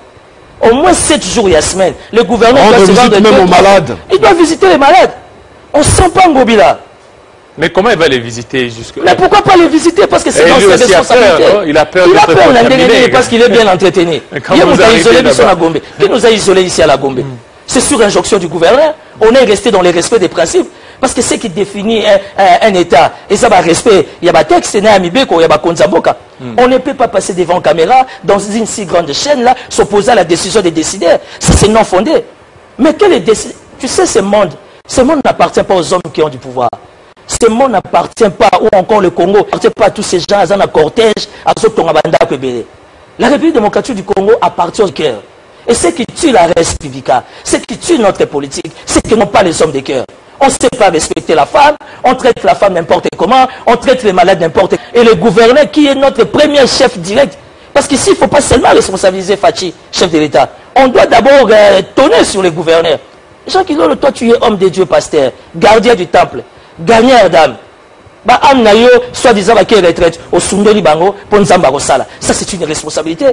Au moins 7 jours et la semaine, le gouverneur doit s'y rendre. Même aux malades. Il doit visiter les malades. On ne sent pas Ngobila. Mais comment il va les visiter jusque-là? Mais pourquoi pas les visiter? Parce que c'est dans ses responsabilités. Il a peur d'être contaminé parce qu'il est bien entretenu. Il nous a isolés ici à la Gombe. Il nous a isolés ici à la Gombe. C'est sur injonction du gouverneur. On est resté dans le respect des principes. Parce que ce qui définit un État, et ça va respect, il y a un texte, il y a un Konzamboka. On ne peut pas passer devant la caméra dans une si grande chaîne-là, s'opposer à la décision des décideurs. C'est non fondé. Mais quel est tu sais, ce monde n'appartient pas aux hommes qui ont du pouvoir. Ce monde n'appartient pas, ou encore le Congo, n'appartient pas à tous ces gens, à un cortège, à ceux qui ont la République démocratique du Congo appartient au cœur. Et ce qui tue la res publica, ce qui tue notre politique, c'est que non pas les hommes de cœur. On ne sait pas respecter la femme, on traite la femme n'importe comment, on traite les malades n'importe comment. Et le gouverneur qui est notre premier chef direct, parce qu'ici, il ne faut pas seulement responsabiliser Fachi, chef de l'État. On doit d'abord tonner sur les gouverneurs. Les gens qui disent, toi tu es homme de Dieu, pasteur, gardien du temple, gagneur d'âme. Soi-disant qui est retraite, au Sundori Bango, Ponzamba Rosala. Ça, c'est une responsabilité.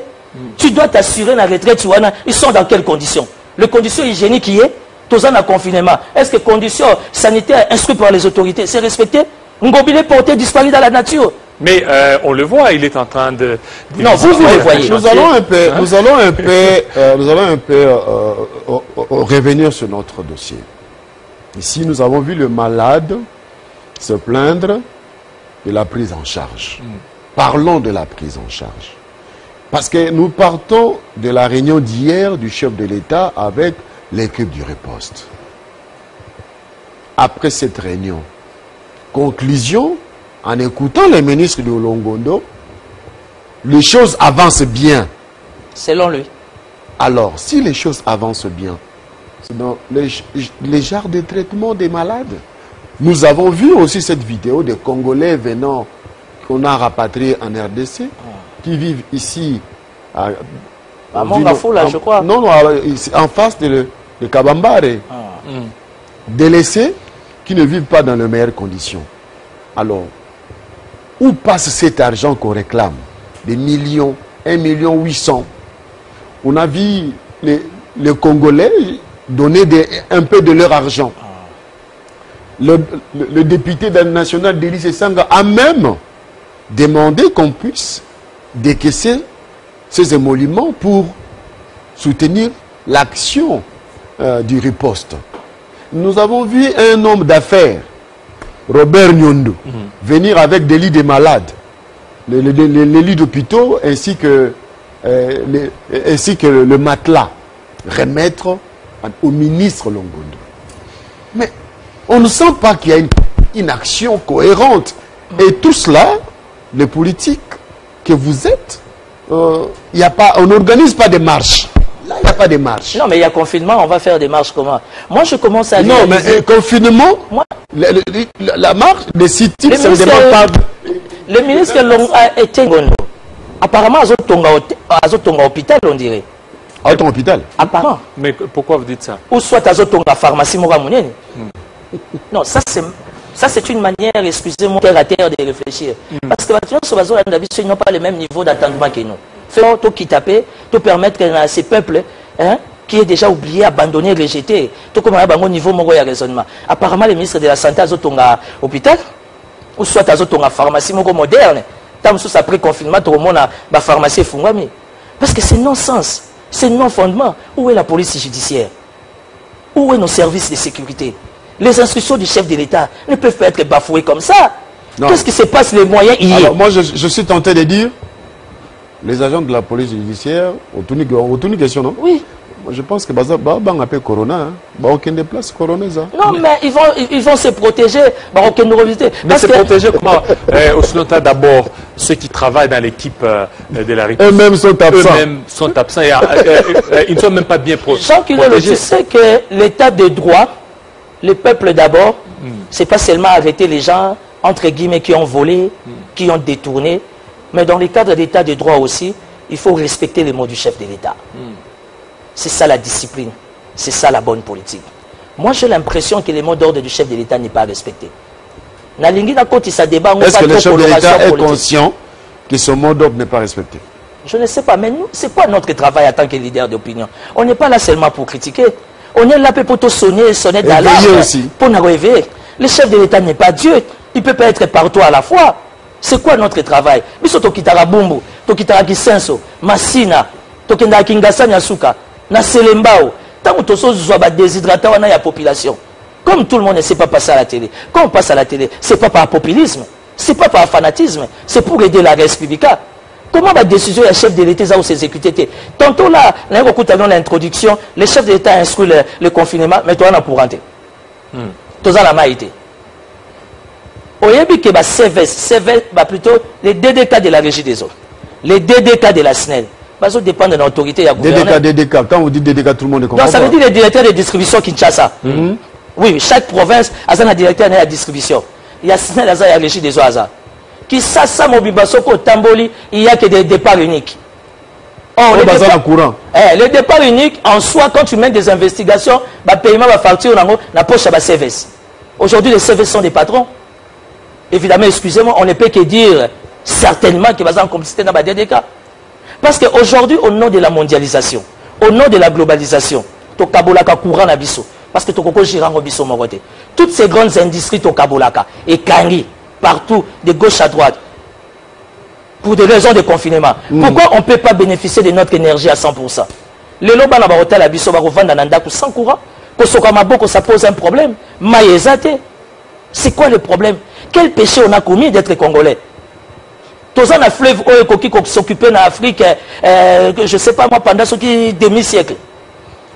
Tu dois t'assurer la retraite, ils sont dans quelles conditions? Les conditions hygiéniques qui est tous en confinement. Est-ce que les conditions sanitaires instruites par les autorités, c'est respecté? Ngobila porté disparu dans la nature. Mais on le voit, il est en train de... Non, vous le voyez. Nous allons un peu revenir sur notre dossier. Ici, nous avons vu le malade se plaindre de la prise en charge. Parlons de la prise en charge. Parce que nous partons de la réunion d'hier du chef de l'État avec l'équipe du riposte. Après cette réunion, conclusion, en écoutant les ministres de Longondo, les choses avancent bien. Selon lui. Alors, si les choses avancent bien, c'est dans les genres de traitement des malades. Nous avons vu aussi cette vidéo des Congolais venant, qu'on a rapatriés en RDC, qui vivent ici à Mongafula, je crois. Non, en face de Kabambare. Délaissés, qui ne vivent pas dans les meilleures conditions. Alors, où passe cet argent qu'on réclame? Des millions, 1,8 million. On a vu les Congolais donner un peu de leur argent. Le député national d'Élysée Sanga a même demandé qu'on puisse décaisser ces émoluments pour soutenir l'action du riposte. Nous avons vu un homme d'affaires, Robert Nyondo, venir avec des lits de malades, les lits d'hôpitaux ainsi que le matelas, remettre au ministre Longondo. Mais on ne sent pas qu'il y a une action cohérente. Et tout cela, les politiques que vous êtes, on n'organise pas de marches. Là, il n'y a pas de marche. Non, mais il y a confinement, on va faire des marches comment? Moi, je commence à... Non, mais confinement, la marche, les sites, ça ne demande pas... Le ministre a été... Apparemment, Azotonga hôpital, on dirait. À ton hôpital? Apparemment. Mais pourquoi vous dites ça? Ou soit Azotonga pharmacie Moramounienne. Non, ça c'est une manière, excusez-moi, terre à terre de réfléchir. Parce que ils n'ont pas le même niveau d'attendement que nous. Faisons tout qui taper, tout permettre à ces peuples qui est déjà oublié, abandonné, rejeté, tout comme au niveau de raisonnement. Apparemment, le ministre de la Santé a Zotonga hôpital, ou soit à Zotonga pharmacie moderne. Tant que après confinement, tout le monde a la pharmacie fungami. Parce que c'est non-sens, c'est non-fondement. Où est la police judiciaire? Où est nos services de sécurité? Les instructions du chef de l'État ne peuvent pas être bafouées comme ça. Qu'est-ce qui se passe les moyens hier? Alors moi je suis tenté de dire, les agents de la police judiciaire, ont une question, non? Oui. Je pense que on appelle Corona, aucun des places Corona. Non, mais ils vont se protéger, mais se protéger comment? D'abord, ceux qui travaillent dans l'équipe de la République. Eux-mêmes sont absents. Eux-mêmes sont absents. Ils ne sont même pas bien protégés. Tu sais que l'état de droit, le peuple d'abord, c'est pas seulement arrêter les gens, entre guillemets, qui ont volé, qui ont détourné, mais dans le cadre d'état de droit aussi, il faut respecter les mots du chef de l'État. C'est ça la discipline, c'est ça la bonne politique. Moi j'ai l'impression que les mots d'ordre du chef de l'État n'est pas respecté. Est-ce que le chef de l'État est conscient que ce mot d'ordre n'est pas respecté? Je ne sais pas, mais nous, c'est quoi notre travail en tant que leader d'opinion? On n'est pas là seulement pour critiquer. On est là pour te sonner d'alarme, pour nous réveiller. Le chef de l'État n'est pas Dieu. Il ne peut pas être partout à la fois. C'est quoi notre travail? Biso tokitara bumbu, tokitara kisenso, masina, tokenda kingasa nyasuka, na selembao. Tant que tu sois déshydraté dans la population. Comme tout le monde ne sait pas passer à la télé. Quand on passe à la télé, ce n'est pas par populisme, ce n'est pas par fanatisme, c'est pour aider la res publica. Comment la décision du chef de l'État a s'exécuter? Tantôt là, dans l'introduction, le chef de l'État instruit le confinement, mais toi on a pour rentrer. Tout ça la maïté. Au début que CVS, plutôt les DDK de la régie des eaux, les DDK de la SNEL, ça dépend de l'autorité. DDK. Quand vous dites DDK, tout le monde est comprend. Donc ça veut dire les directeurs de distribution Kinshasa. Oui, chaque province a un directeur de la distribution. Il y a SNEL, il y a la régie des eaux. Qui ça Mobibasoko Tamboli, il n'y a que des départs uniques. Oh, les départs uniques, en soi, quand tu mets des investigations, le paiement va facture dans la poche à la CVS. Aujourd'hui, les CVS sont des patrons. Évidemment, excusez-moi, on ne peut que dire certainement qu'il va y avoir une complicité dans la DDK. Parce qu'aujourd'hui, au nom de la mondialisation, au nom de la globalisation, to kabolaka courant na biso, parce que to koko girango biso toutes ces grandes industries to kabolaka et kangi partout de gauche à droite. pour des raisons de confinement. Pourquoi on ne peut pas bénéficier de notre énergie à 100%? Les lobes dans l'hôtel à Bisso vendre dans Ndaku sans courant. Ça pose un problème. Maïezate. C'est quoi le problème? Quel péché on a commis d'être congolais? Tous un fleuve qui s'occupait en Afrique, je ne sais pas moi, pendant ce demi-siècle.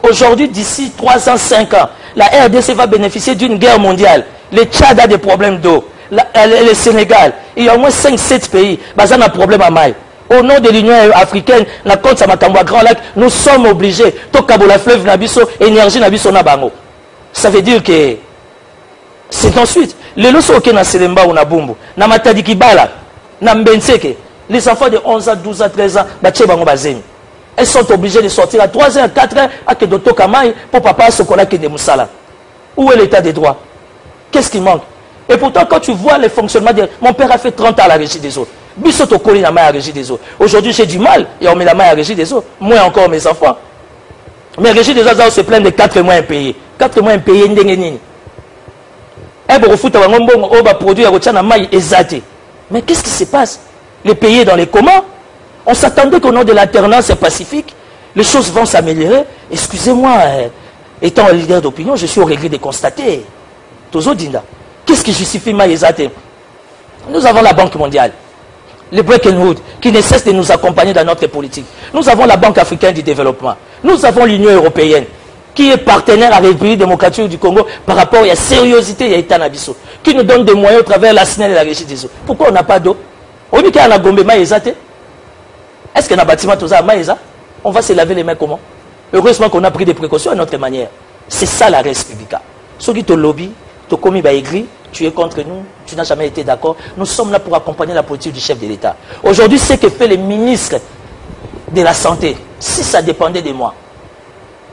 Aujourd'hui, d'ici 3 ans, 5 ans, la RDC va bénéficier d'une guerre mondiale. Le Tchad a des problèmes d'eau. Le Sénégal, il y a au moins 5-7 pays. Ils ont un problème à maille. Au nom de l'Union africaine, la compte Samakambo Grand Lac, nous sommes obligés. Tokabo la fleuve Nabiso, énergie Nabiso Nabango. Ça veut dire que c'est ensuite. Les lois qui na Selemba ou na Bumbu, na Matadi Kibala, na Mbenseke, les enfants de 11 ans, 12 ans, 13 ans, Baché Bango Bazemi. Elles sont obligées de sortir à 3 h, 4 h, à que Doto Kamaï, pour papa Sokola qui est de Moussala. Où est l'état des droits? Qu'est-ce qui manque? Et pourtant, quand tu vois les fonctionnements de... Mon père a fait 30 ans à la régie des eaux. Bissoto Koli la main à la régie des eaux. Aujourd'hui, j'ai du mal et on met la main à la régie des eaux. Moi encore, mes enfants. Mais la régie des eaux, se plaint de 4 mois impayés. 4 mois impayés, n'dengenini. Mais qu'est-ce qui se passe? Les pays dans les communs. On s'attendait qu'au nom de l'alternance pacifique, les choses vont s'améliorer. Excusez-moi, étant un leader d'opinion, je suis au regret de constater. Tozo Dinda. Qu'est-ce qui justifie Maïezate? Nous avons la Banque mondiale, le Bretton Woods, qui ne cesse de nous accompagner dans notre politique. Nous avons la Banque africaine du développement. Nous avons l'Union européenne, qui est partenaire à la République démocratique du Congo par rapport à la sériosité de l'État Nabiso, qui nous donne des moyens au travers de la SNEL et la Régie des eaux. Pourquoi on n'a pas d'eau? On dit qu'il y a un Gombe Maïezate. Est-ce qu'il y a un bâtiment tout ça à Maïza? On va se laver les mains comment? Heureusement qu'on a pris des précautions à notre manière. C'est ça la res publica. Ceux qui te lobby, te commis écrit, tu es contre nous, tu n'as jamais été d'accord. Nous sommes là pour accompagner la politique du chef de l'État. Aujourd'hui, ce que fait le ministre de la Santé, si ça dépendait de moi,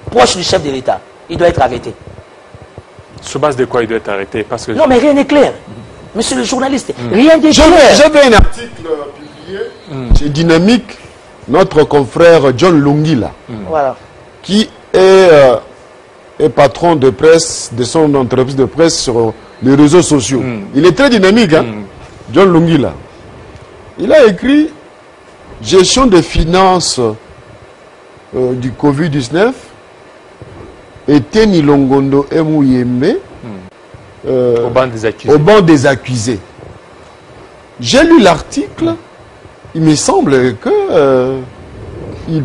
proche du chef de l'État, il doit être arrêté. Sur base de quoi il doit être arrêté? Parce que... Non, mais rien n'est clair. Monsieur le journaliste, rien n'est clair. J'avais un article publié chez Dynamique, notre confrère John Lungila, voilà, qui est patron de presse, de son entreprise de presse sur les réseaux sociaux. Il est très dynamique, hein? John Lungila. Il a écrit gestion des finances du Covid-19 et Teni Longondo et Mouyembe au banc des accusés. Au banc des accusés. J'ai lu l'article, il me semble que il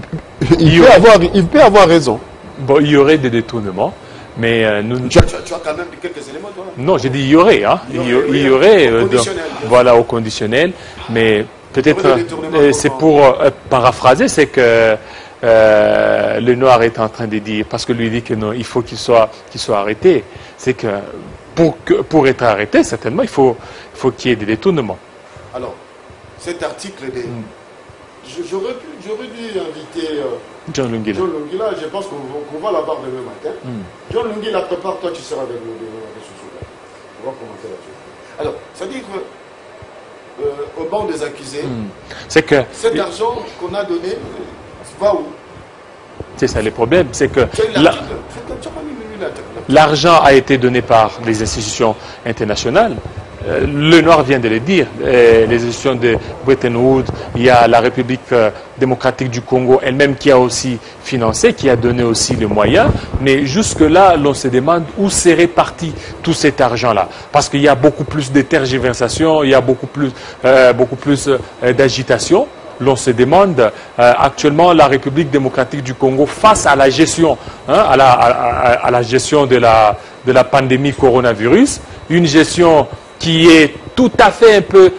peut avoir raison. Bon, il y aurait des détournements, mais nous... Tu as quand même quelques éléments, toi? Non, j'ai dit il y aurait, hein. Il y aurait voilà, au conditionnel, mais peut-être c'est pour paraphraser, c'est que le noir est en train de dire, parce que lui dit que non, il faut qu'il soit arrêté. C'est que pour être arrêté, certainement, il faut qu'il y ait des détournements. Alors, cet article, j'aurais dû inviter John Lungila. John Lungila, je pense qu'on va l'avoir demain matin. John Lungila, prépare-toi, tu seras avec nous demain matin. On va commenter là-dessus. Alors, ça dit que au banc des accusés, c'est que cet argent qu'on a donné va où? C'est ça le problème, c'est que l'argent a été donné par les institutions internationales. Le Noir vient de le dire, les institutions de Bretton Woods, il y a la République démocratique du Congo elle-même qui a aussi financé, qui a donné aussi les moyens, mais jusque-là, l'on se demande où s'est réparti tout cet argent-là. Parce qu'il y a beaucoup plus de tergiversations, il y a beaucoup plus d'agitation. L'on se demande actuellement la République démocratique du Congo face à la gestion, à la gestion de la pandémie coronavirus, une gestion qui est tout à fait un peu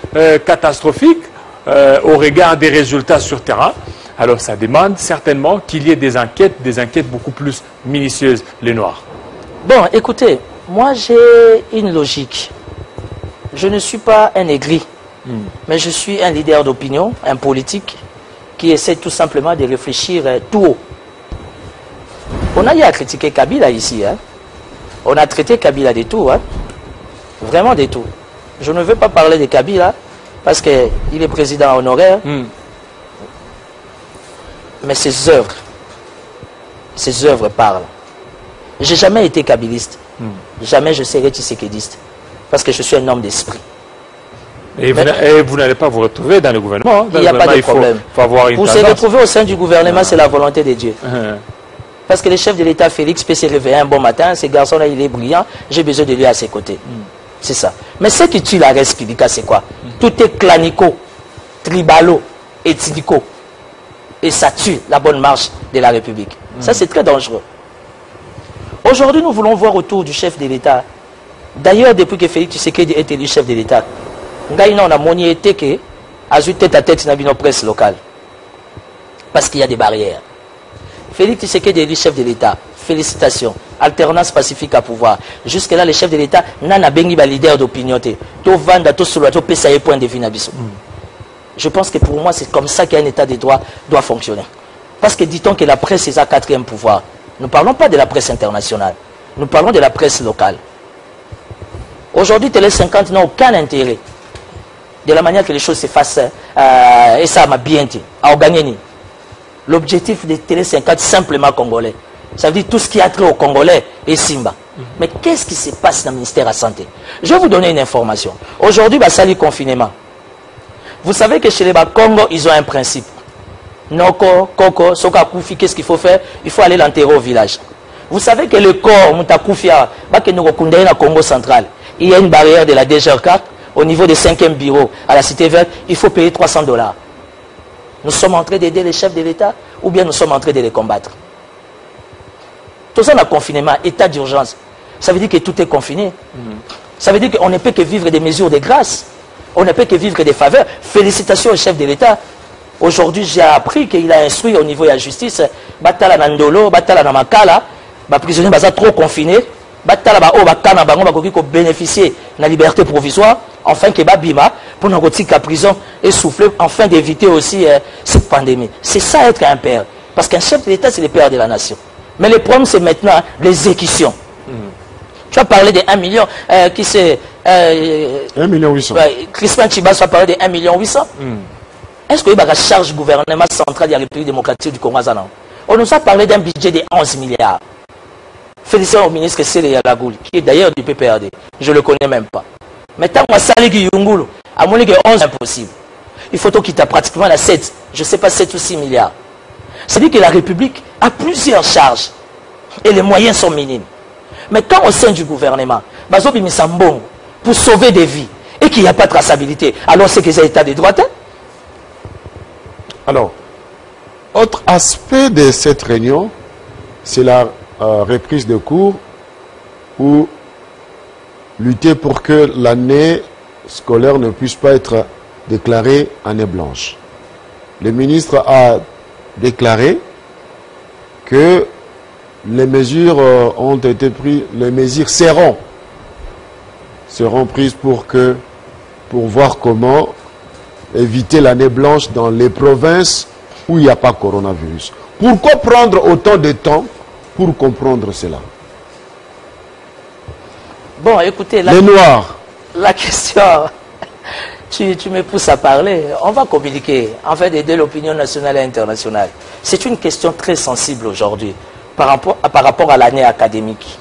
catastrophique au regard des résultats sur terrain. Alors ça demande certainement qu'il y ait des enquêtes beaucoup plus minutieuses, les Noirs. Bon, écoutez, moi j'ai une logique. Je ne suis pas un aigri, mais je suis un leader d'opinion, un politique, qui essaie tout simplement de réfléchir tout haut. On a eu à critiquer Kabila ici. Hein. On a traité Kabila de tout. Hein. Vraiment de tout. Je ne veux pas parler de Kabila parce qu'il est président honoraire. Mais ses œuvres parlent. Je n'ai jamais été kabiliste. Jamais je serai tshisekidiste. Parce que je suis un homme d'esprit. Et vous n'allez pas vous retrouver dans le gouvernement. Il n'y a pas de problème. Faut avoir une pour se retrouver au sein du gouvernement, c'est la volonté de Dieu. Parce que le chef de l'État, Félix, peut se réveiller un bon matin, ce garçon-là, il est brillant, j'ai besoin de lui à ses côtés. C'est ça. Mais ce qui tue la res publica, c'est quoi? Tout est clanico, tribalo, ethnico. Et ça tue la bonne marche de la République. Ça, c'est très dangereux. Aujourd'hui, nous voulons voir autour du chef de l'État. D'ailleurs, depuis que Félix Tshisekedi est élu chef de l'État, on a moni été que a eu tête à tête dans la presse locale. Parce qu'il y a des barrières. Félix Tshisekedi est élu chef de l'État. Félicitations. Alternance pacifique à pouvoir. Jusque-là, le chef de l'État n'a pas de leader d'opinion. Je pense que pour moi, c'est comme ça qu'un État de droit doit fonctionner. Parce que dit-on que la presse est un quatrième pouvoir. Nous ne parlons pas de la presse internationale. Nous parlons de la presse locale. Aujourd'hui, Télé 50 n'a aucun intérêt de la manière que les choses se fassent. Et ça m'a bien dit. À gagner. L'objectif de Télé 50, simplement congolais. Ça veut dire tout ce qui a trait aux Congolais et Simba. Mais qu'est-ce qui se passe dans le ministère de la Santé? Je vais vous donner une information. Aujourd'hui, il y a le confinement. Vous savez que chez les Congo, ils ont un principe. Noko, Koko, Soka Koufi, qu'est-ce qu'il faut faire? Il faut aller l'enterrer au village. Vous savez que le corps, Moutakoufia, Congo central, il y a une barrière de la DGR4 au niveau des 5e bureaux à la Cité Verte, il faut payer $300. Nous sommes en train d'aider les chefs de l'État ou bien nous sommes en train de les combattre? Tout ça, le confinement, état d'urgence, ça veut dire que tout est confiné. Ça veut dire qu'on ne peut que vivre des mesures de grâce. On ne peut que vivre des faveurs. Félicitations au chef de l'État. Aujourd'hui, j'ai appris qu'il a instruit au niveau de la justice, Batala Nandolo, Batala Namakala, les prisonniers sont trop confinés, Batala Bakana Bango bénéficier de la liberté provisoire, enfin que Babima, pour nous retirer la prison et souffler, afin d'éviter aussi cette pandémie. C'est ça être un père. Parce qu'un chef de l'État, c'est le père de la nation. Mais le problème, c'est maintenant l'exécution. Tu as parlé de 1 million, qui c'est... 1,8 million. Crispin Chibas a parlé de 1,8 million. Est-ce qu'il y a une charge gouvernement central de la République démocratique du Congo? On nous a parlé d'un budget de 11 milliards. Félicitations au ministre Sélé Yalagoul, qui est d'ailleurs du PPRD. Je ne le connais même pas. Mais tant que Saligi Yungulu, à mon avis, 11 impossible. Il faut qu'il ait pratiquement la 7, je ne sais pas 7 ou 6 milliards. C'est-à-dire que la République a plusieurs charges et les moyens sont minimes. Mais quand au sein du gouvernement, pour sauver des vies et qu'il n'y a pas de traçabilité, alors c'est que c'est l'état de droit. Alors, autre aspect de cette réunion, c'est la reprise de cours ou lutter pour que l'année scolaire ne puisse pas être déclarée année blanche. Le ministre a déclaré que les mesures ont été prises, les mesures seront prises pour voir comment éviter l'année blanche dans les provinces où il n'y a pas coronavirus. Pourquoi prendre autant de temps pour comprendre cela? Bon, écoutez, les Noirs. La question, tu me pousses à parler. On va communiquer, en fait, aider l'opinion nationale et internationale. C'est une question très sensible aujourd'hui par rapport à l'année académique.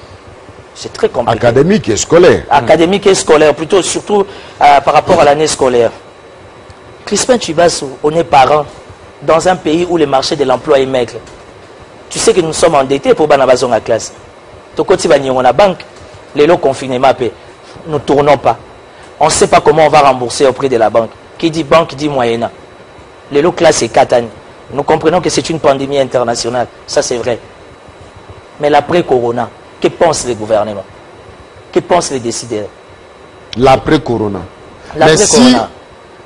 C'est très compliqué. Académique et scolaire. Académique et scolaire, plutôt, surtout par rapport à l'année scolaire. Crispin Chibassou, on est parents dans un pays où le marché de l'emploi est maigre. Tu sais que nous sommes endettés pour Banabazon à classe. Tokoti Banyon a banque, les lots confinement, nous ne tournons pas. On ne sait pas comment on va rembourser auprès de la banque. Qui dit banque dit moyenne. Les lots classe et 4 ans. Nous comprenons que c'est une pandémie internationale. Ça, c'est vrai. Mais l'après-corona, que pensent les gouvernements? Que pensent les décideurs? L'après-corona. L'après-corona.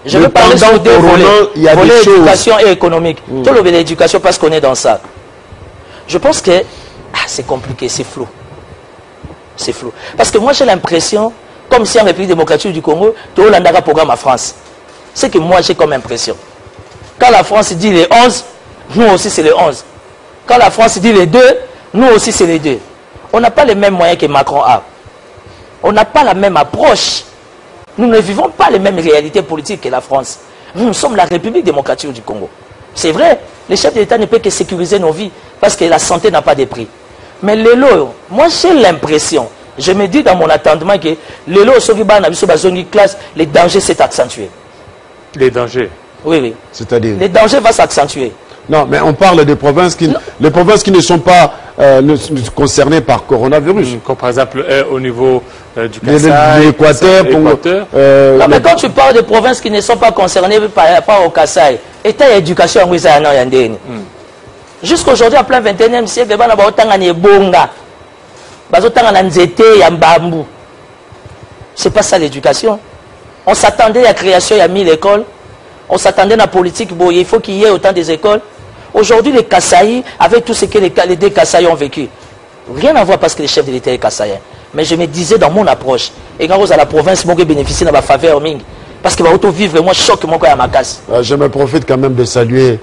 Je veux parler sur deux volets. Il y a volet éducation et économique. Tout le volet éducation parce qu'on est dans ça. Je pense que c'est compliqué, c'est flou. C'est flou. Parce que moi j'ai l'impression, comme si en République démocratique du Congo, tout le monde a un programme à France. C'est que moi j'ai comme impression. Quand la France dit les 11, nous aussi c'est les 11. Quand la France dit les 2, nous aussi c'est les 2. On n'a pas les mêmes moyens que Macron a. On n'a pas la même approche. Nous ne vivons pas les mêmes réalités politiques que la France. Nous sommes la République démocratique du Congo. C'est vrai, les chefs d'État ne peuvent que sécuriser nos vies parce que la santé n'a pas de prix. Mais les lots, moi j'ai l'impression, Je me dis dans mon attendement que les lots classe, les dangers s'est accentué. Les dangers? Oui, oui. C'est-à-dire? Les dangers vont s'accentuer. Non, mais on parle des provinces qui ne sont pas concernées par coronavirus. Comme par exemple au niveau du Kasaï, l'Équateur. Mais quand tu parles de provinces qui ne sont pas concernées par rapport au Kasaï, État éducation en jusqu'à aujourd'hui, en plein 21e siècle, c'est pas ça l'éducation. On s'attendait à la création, il y a 1000 écoles. On s'attendait à la politique, bon, il faut qu'il y ait autant des écoles. Aujourd'hui, les Kasaïs, avec tout ce que les deux Kasaïs ont vécu, rien à voir parce que les chefs de l'État sont Kasaïens. Mais je me disais dans mon approche, et quand vous à la province, moi, je bénéficie de ma faveur, parce que va vivre, moi, choc, moi, quand ma casse. Je me profite quand même de saluer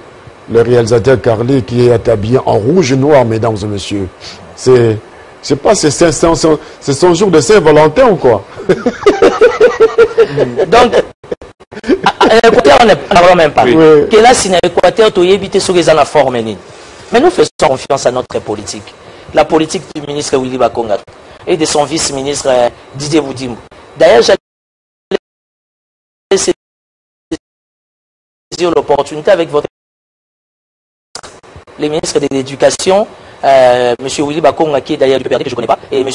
le réalisateur Carly qui est habillé en rouge et noir, mesdames et messieurs. C'est pas, c'est son jour de Saint-Valentin ou quoi? Donc, à l'Équateur, on ne parle même pas. Oui. Que là, si l'Équateur, tu évité sur les forme. Mais nous faisons confiance à notre politique. La politique du ministre Willy Bakonga et de son vice-ministre Didier Boudimou. D'ailleurs, j'ai saisir l'opportunité avec votre les ministres de l'Éducation, M. Willy Bakonga qui est d'ailleurs du PRD que je ne connais pas, et M.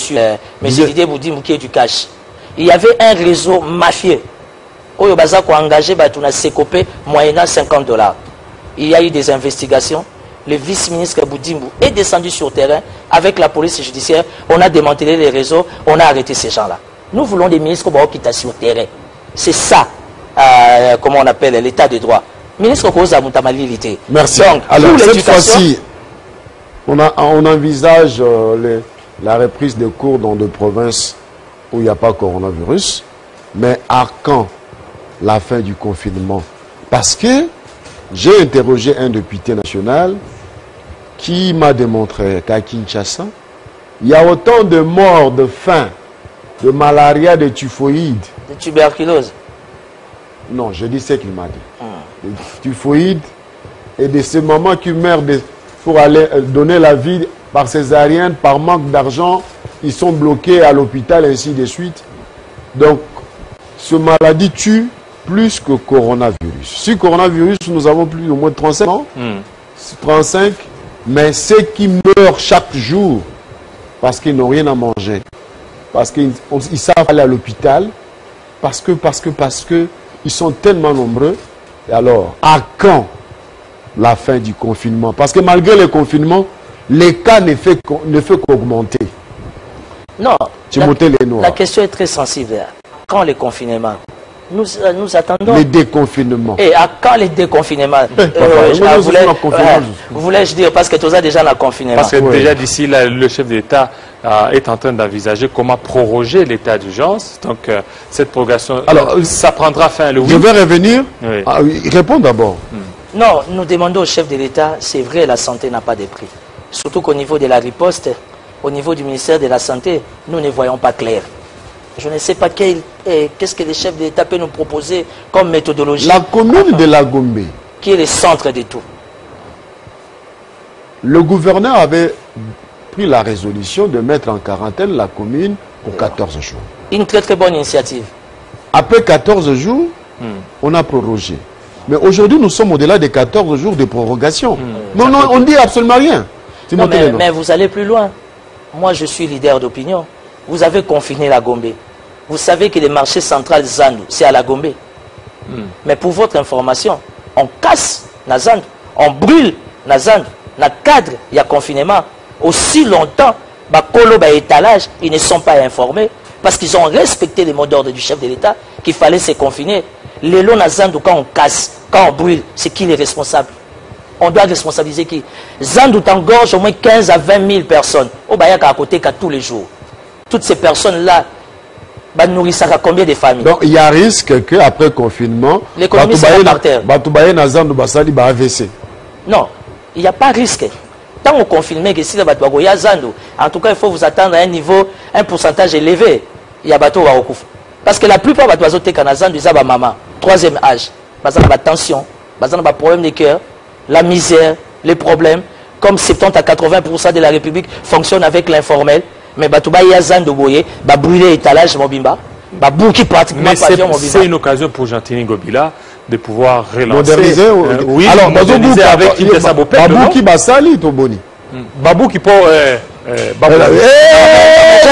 Didier Boudimou qui est du CACH. Il y avait un réseau mafieux. Oyo Bazako a engagé Batouna Sekopé moyennant $50. Il y a eu des investigations. Le vice-ministre Boudimou est descendu sur le terrain avec la police judiciaire. On a démantelé les réseaux, on a arrêté ces gens-là. Nous voulons des ministres qui sont sur le terrain. C'est ça, comment on appelle, l'état de droit. Ministre Koza Moutamali. Merci. Donc, alors, cette fois-ci, on envisage la reprise des cours dans des provinces où il n'y a pas coronavirus. Mais à quand la fin du confinement? Parce que j'ai interrogé un député national qui m'a démontré qu'à Kinshasa, il y a autant de morts de faim, de malaria, de typhoïde. De tuberculose. Non, je dis ce qu'il m'a dit. De typhoïde et de ces mamans qui meurent pour aller donner la vie par césarienne, par manque d'argent. Ils sont bloqués à l'hôpital, ainsi de suite. Donc, ce maladie tue plus que coronavirus. Si coronavirus, nous avons plus au moins 35 ans, 35, mais ceux qui meurent chaque jour parce qu'ils n'ont rien à manger, parce qu'ils savent aller à l'hôpital, parce que ils sont tellement nombreux. Et alors, à quand la fin du confinement? Parce que malgré le confinement, les cas ne fait qu'augmenter. Non, la question est très sensible. Quand le confinement? Nous attendons. Les déconfinements. Et à quand les déconfinements? Voulais-je dire, parce que tu as déjà le confinement. Parce que déjà d'ici, le chef d'État est en train d'envisager comment proroger l'état d'urgence. Donc, cette prorogation, alors, ça prendra fin le 8. Je vais revenir. Oui. Réponds d'abord. Non, nous demandons au chef de l'État, c'est vrai, la santé n'a pas de prix. Surtout qu'au niveau de la riposte, au niveau du ministère de la Santé, nous ne voyons pas clair. Je ne sais pas qu'est-ce que les chefs de l'État peuvent nous proposer comme méthodologie. La commune de la Gombe, qui est le centre de tout. Le gouverneur avait pris la résolution de mettre en quarantaine la commune pour 14 jours. Une très très bonne initiative. Après 14 jours, on a prorogé. Mais aujourd'hui, nous sommes au-delà des 14 jours de prorogation. Non, on ne dit absolument rien. Non, mais vous allez plus loin. Moi, je suis leader d'opinion. Vous avez confiné la Gombe. Vous savez que le marché central Zandu, c'est à la Gombe. Mais pour votre information, on casse la Zandu, on brûle la Zandu. Dans le cadre, il y a confinement. Aussi longtemps, étalage, ils ne sont pas informés parce qu'ils ont respecté les mots d'ordre du chef de l'État qu'il fallait se confiner. Les lots Zandu, quand on casse, quand on brûle, c'est qui les responsables? On doit responsabiliser qui? Zandu t'engorge au moins 15 à 20 000 personnes. Au Bayaka à côté qu'à tous les jours. Toutes ces personnes-là, nourrissent à combien de familles? Donc il y a risque qu'après confinement, l'économie sera par terre. Non, il n'y a pas risque. Tant qu'on confirme que si le bateau est Zandu, en tout cas, il faut vous attendre à un niveau, un pourcentage élevé. Il y a bateau à recouvrir. Parce que la plupart des oiseaux qui sont Zandu, ils ont maman, 3e âge. Ils ont la tension, ils ont des problèmes de cœur, la misère, les problèmes. Comme 70 à 80% de la République fonctionne avec l'informel. Mais Batouba Yazando Boye, ba brûler étalage Mobimba, ba bouki pratiquement pavillon Mobimba. C'est une occasion pour Jean-Tini Ngobila de pouvoir relancer. Moderniser oui, alors, moderniser avec Kinshasa Bopé. Babouki Basali, Toboni. Babouki pour...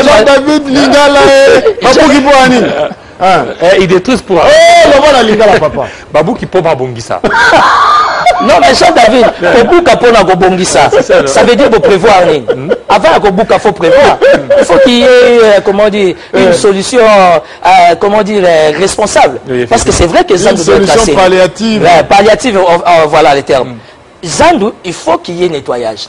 Jean-David Lingala, Babouki pour Ani. Il détruit pour... Oh, le voilà Lingala, papa. Babouki pour Babongisa. Non, mais Jean-David, Kobouka pour la Gobongisa, ça veut dire qu'il faut prévoir. Avant la Kobouka, il faut prévoir. Il faut qu'il y ait, comment dire, une solution, comment dire, responsable. Parce que c'est vrai que Zandou doit être une solution palliative. Palliative, voilà les termes. Zandou, il faut qu'il y ait nettoyage.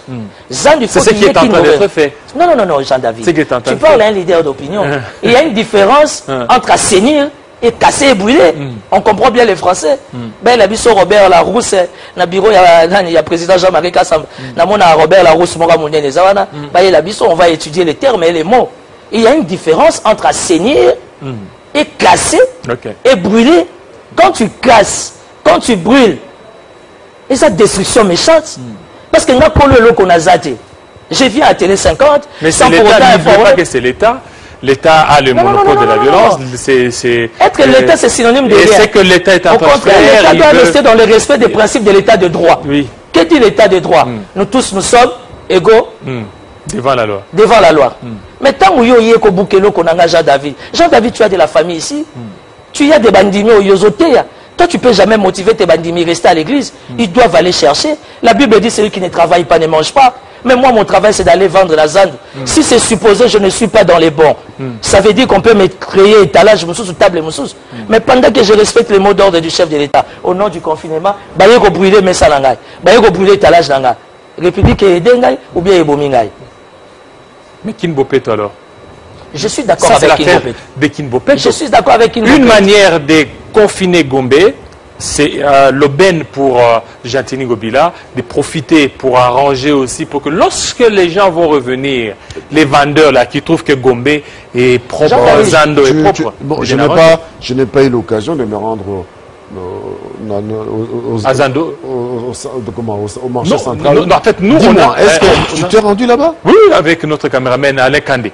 Zandou, il faut qu'il y ait... C'est ce qui est en train d'être fait. Non, Jean-David. Tu parles à un leader d'opinion. Il y a une différence entre assainir et casser et brûler. On comprend bien les Français. Ben, la biso Robert Larousse, na bureau, il y a président Jean-Marie Kassam, na mona Robert Larousse, Mora Mounienne et Zawana. Ben, la biso, on va étudier les termes et les mots. Il y a une différence entre assainir et casser et brûler. Quand tu casses, quand tu brûles, et cette destruction méchante, parce que nous avons qu'on a zaté. Je viens à Télé 50, mais c'est l'État, n'oublie pas que c'est l'État. L'État a le monopole de la violence. Être que l'État, c'est synonyme de rien. C'est que l'État est en train de faire. L'État doit rester dans le respect des principes de l'État de droit. Oui. Qu'est-ce que l'État de droit? Nous tous, nous sommes égaux devant la loi. Devant la loi. Mais tant que y a qu'on a Jean-David. Jean-David, tu as de la famille ici. Tu as des bandimés au Yozotea. Toi, tu ne peux jamais motiver tes bandimés, rester à l'église. Ils doivent aller chercher. La Bible dit celui qui ne travaille pas ne mange pas. Mais moi, mon travail, c'est d'aller vendre la zande. Si c'est supposé, je ne suis pas dans les bons. Ça veut dire qu'on peut me créer étalage, sous table, sous. Mais pendant que je respecte les mots d'ordre du chef de l'État, au nom du confinement, bah, il faut brûler mes salangai. Bah, il faut brûler étalage d'anga. République est dengai ou bien ebomingai. Mais Kinbopet alors? Je suis d'accord avec Kinbopet. Je suis d'accord avec Kinbopet. Une manière de confiner Gombe, c'est l'aubaine pour Jean-Tini Ngobila de profiter pour arranger aussi, pour que lorsque les gens vont revenir, les vendeurs là qui trouvent que Gombe est propre, Zando est propre. Bon, je n'ai pas eu l'occasion de me rendre à Zando, au marché central. Non, en fait, nous, est-ce que tu t'es rendu là-bas? Oui, avec notre caméraman Alain Kandé.